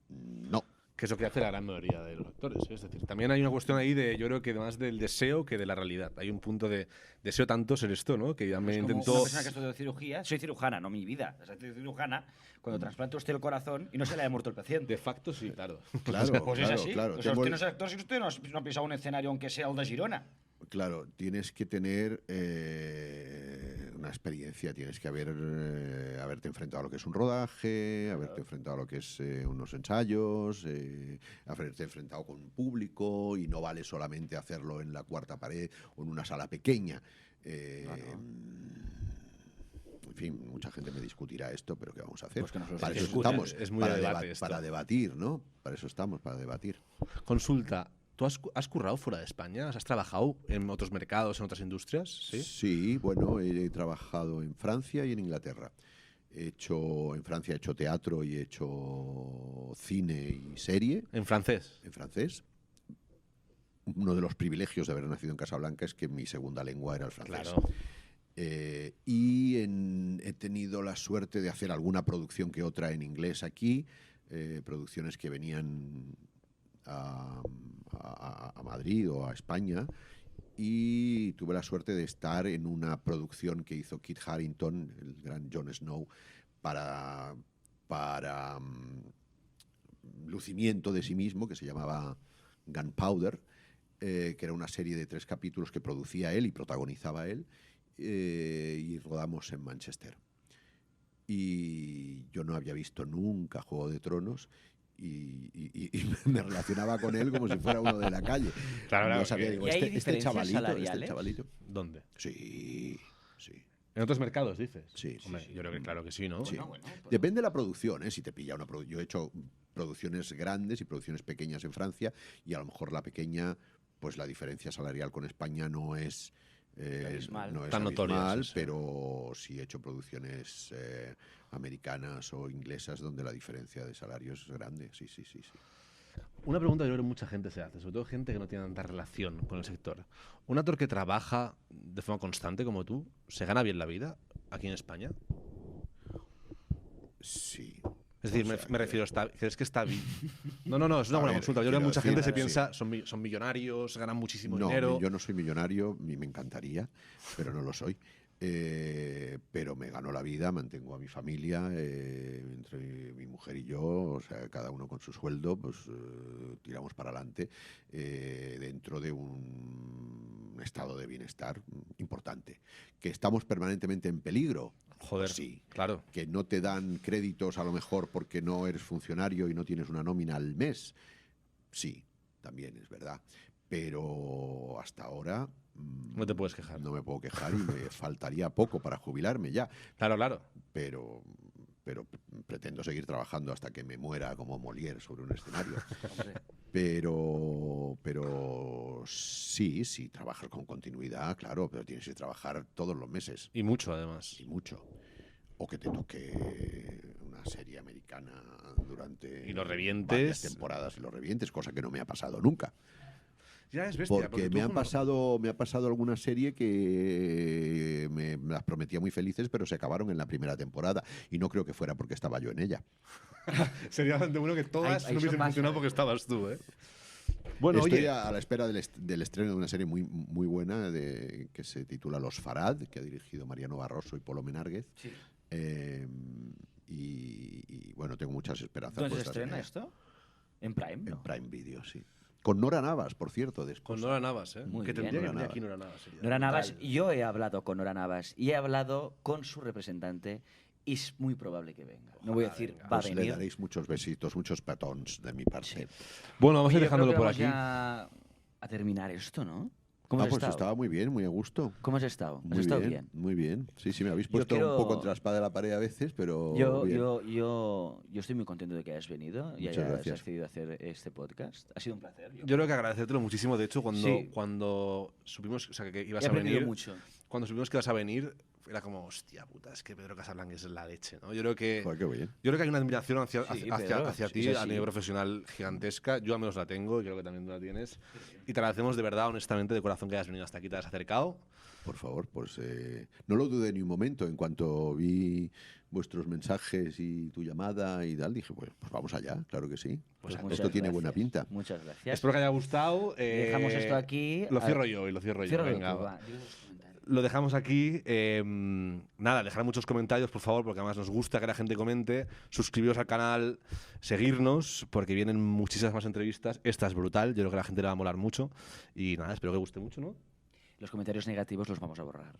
A: No.
C: Que es lo que hace la gran mayoría de los actores. Es decir, también hay una cuestión ahí de, yo creo que más del deseo que de la realidad. Hay un punto de deseo tanto ser esto, ¿no? Que ya me intentó...
B: Una persona que estudió cirugía, soy cirujana, no mi vida. O sea, soy cirujana cuando trasplanta usted el corazón y no se le haya muerto el paciente.
C: De facto sí, claro.
A: Claro,
B: pues
A: claro,
B: es así.
A: claro.
B: O sea, usted no es actor si usted no ha pisado un escenario aunque sea el de Girona.
A: Claro, tienes que tener una experiencia, tienes que haberte enfrentado a lo que es un rodaje, haberte enfrentado a lo que es unos ensayos, haberte enfrentado con un público y no vale solamente hacerlo en la cuarta pared o en una sala pequeña. En fin, mucha gente me discutirá esto, pero ¿qué vamos a hacer?
B: Pues que
A: para eso estamos,
C: es muy
A: para debatir, ¿no? Para eso estamos, para debatir.
C: Consulta. ¿Tú has currado fuera de España? ¿Has trabajado en otros mercados, en otras industrias?
A: Sí, bueno, he trabajado en Francia y en Inglaterra. En Francia he hecho teatro y he hecho cine y serie.
C: ¿En francés?
A: En francés. Uno de los privilegios de haber nacido en Casablanca es que mi segunda lengua era el francés.
C: Claro.
A: He tenido la suerte de hacer alguna producción que otra en inglés aquí, producciones que venían a Madrid o a España, y tuve la suerte de estar en una producción que hizo Kit Harington, el gran Jon Snow, para lucimiento de sí mismo, que se llamaba Gunpowder, que era una serie de 3 capítulos que producía él y protagonizaba él, y rodamos en Manchester. Y yo no había visto nunca Juego de Tronos, y me relacionaba con él como si fuera uno de la calle.
C: Claro,
A: no sabía, digo,
B: ¿Y hay
A: este
B: diferencias
A: chavalito.
C: ¿Dónde?
A: Sí.
C: ¿En otros mercados, dices?
A: Sí.
C: Hombre, yo creo que claro que sí, ¿no?
A: Sí.
B: Bueno, pues
A: Depende de la producción, ¿eh? Si te pilla una yo he hecho producciones grandes y producciones pequeñas en Francia, y a lo mejor la pequeña, pues la diferencia salarial con España no es
C: tan notoria, sí.
A: Pero sí he hecho producciones americanas o inglesas donde la diferencia de salarios es grande. Sí.
C: Una pregunta que yo creo que mucha gente se hace, sobre todo gente que no tiene tanta relación con el sector. ¿Un actor que trabaja de forma constante como tú, se gana bien la vida aquí en España?
A: Sí.
C: Es decir, me refiero, ¿crees que está bien? No, es una buena consulta. Yo creo que mucha gente se piensa, son millonarios, ganan muchísimo dinero.
A: Yo no soy millonario, ni me encantaría, pero no lo soy. Pero me gano la vida, mantengo a mi familia, entre mi mujer y yo, o sea, cada uno con su sueldo, pues tiramos para adelante dentro de un estado de bienestar importante. ¿Que estamos permanentemente en peligro?
C: Joder,
A: sí.
C: Claro.
A: ¿Que no te dan créditos a lo mejor porque no eres funcionario y no tienes una nómina al mes? Sí, también es verdad. Pero hasta ahora...
C: No te puedes quejar.
A: No me puedo quejar y me faltaría poco para jubilarme ya.
C: Claro.
A: Pero pretendo seguir trabajando hasta que me muera como Molière sobre un escenario. Pero sí, trabajar con continuidad, claro, pero tienes que trabajar todos los meses.
C: Y mucho, además.
A: Y mucho. O que te toque una serie americana durante
C: y lo revientes.
A: Varias temporadas y lo revientes, cosa que no me ha pasado nunca.
C: Ya es bestia,
A: porque me ha pasado alguna serie que me las prometía muy felices, pero se acabaron en la primera temporada. Y no creo que fuera porque estaba yo en ella.
C: Sería bastante bueno que todas no hubiesen funcionado porque estabas tú, ¿eh? Bueno,
A: Estoy
C: oye,
A: a la espera del estreno de una serie muy buena que se titula Los Farad, que ha dirigido Mariano Barroso y Polo Menárguez.
B: Sí.
A: Y bueno, tengo muchas esperanzas
B: ¿Dónde se
A: puestas en
B: estrena
A: ella.
B: esto? En Prime,
A: En
B: ¿no?
A: Prime Video, sí. Con Nora Navas, por cierto. De
C: con
A: esposa.
C: Nora Navas, ¿eh?
B: Muy
C: que
B: bien.
C: tendría que
A: Nora
C: venir
A: Navas.
C: aquí Nora Navas. sería
B: Nora Navas,
C: brutal.
B: yo he hablado con Nora Navas y he hablado con su representante y es muy probable que venga. No voy a decir
C: venga.
B: va a
A: Pues le
B: venir.
A: daréis muchos besitos, muchos petons de mi parte.
C: Bueno, vamos a
B: Oye,
C: ir
B: yo creo
C: dejándolo
B: que
C: por
B: vamos
C: aquí.
B: ya a terminar esto, ¿no? ¿Cómo has
A: Pues
B: estado?
A: estaba muy bien, muy a gusto.
B: ¿Cómo has estado? ¿Has
A: Muy
B: estado
A: bien,
B: bien?
A: muy bien. Sí, me habéis
B: Yo
A: puesto
B: quiero-
A: un poco contra la espada de la pared a veces, pero
B: Yo,
A: bien.
B: yo estoy muy contento de que hayas venido y
A: Muchas
B: hayas
A: gracias.
B: decidido hacer este podcast. Ha sido un placer.
C: Yo creo que agradecértelo muchísimo. De hecho,
B: Sí.
C: cuando supimos, o sea, que ibas
B: He
C: a
B: aprendido
C: venir,
B: mucho.
C: cuando supimos que ibas a venir, era como, hostia puta, es que Pedro Casablanca es la leche, ¿no? Yo creo que
A: Joder, qué bien.
C: Yo creo que hay una admiración hacia,
B: Sí,
C: hacia,
B: Pedro,
C: hacia
B: es
C: ti a
B: así.
C: nivel profesional gigantesca. Yo al menos la tengo y creo que también tú la tienes. Y te agradecemos de verdad, honestamente, de corazón que hayas venido hasta aquí, te has acercado.
A: Por favor, pues no lo dudé ni un momento. En cuanto vi vuestros mensajes y tu llamada y tal, dije, pues vamos allá, claro que sí.
B: Pues
A: Esto
B: muchas
A: tiene
B: gracias.
A: buena pinta.
B: Muchas gracias.
C: Espero que haya gustado.
B: Dejamos esto aquí.
C: Lo cierro yo y lo cierro yo.
B: Ciérralo
C: Venga,
B: tú,
C: va.
B: va. Digo los comentarios.
C: Lo dejamos aquí. Nada, dejar muchos comentarios, por favor, porque además nos gusta que la gente comente. Suscribiros al canal, seguirnos, porque vienen muchísimas más entrevistas. Esta es brutal, yo creo que a la gente le va a molar mucho. Y nada, espero que guste mucho, ¿no?
B: Los comentarios negativos los vamos a borrar.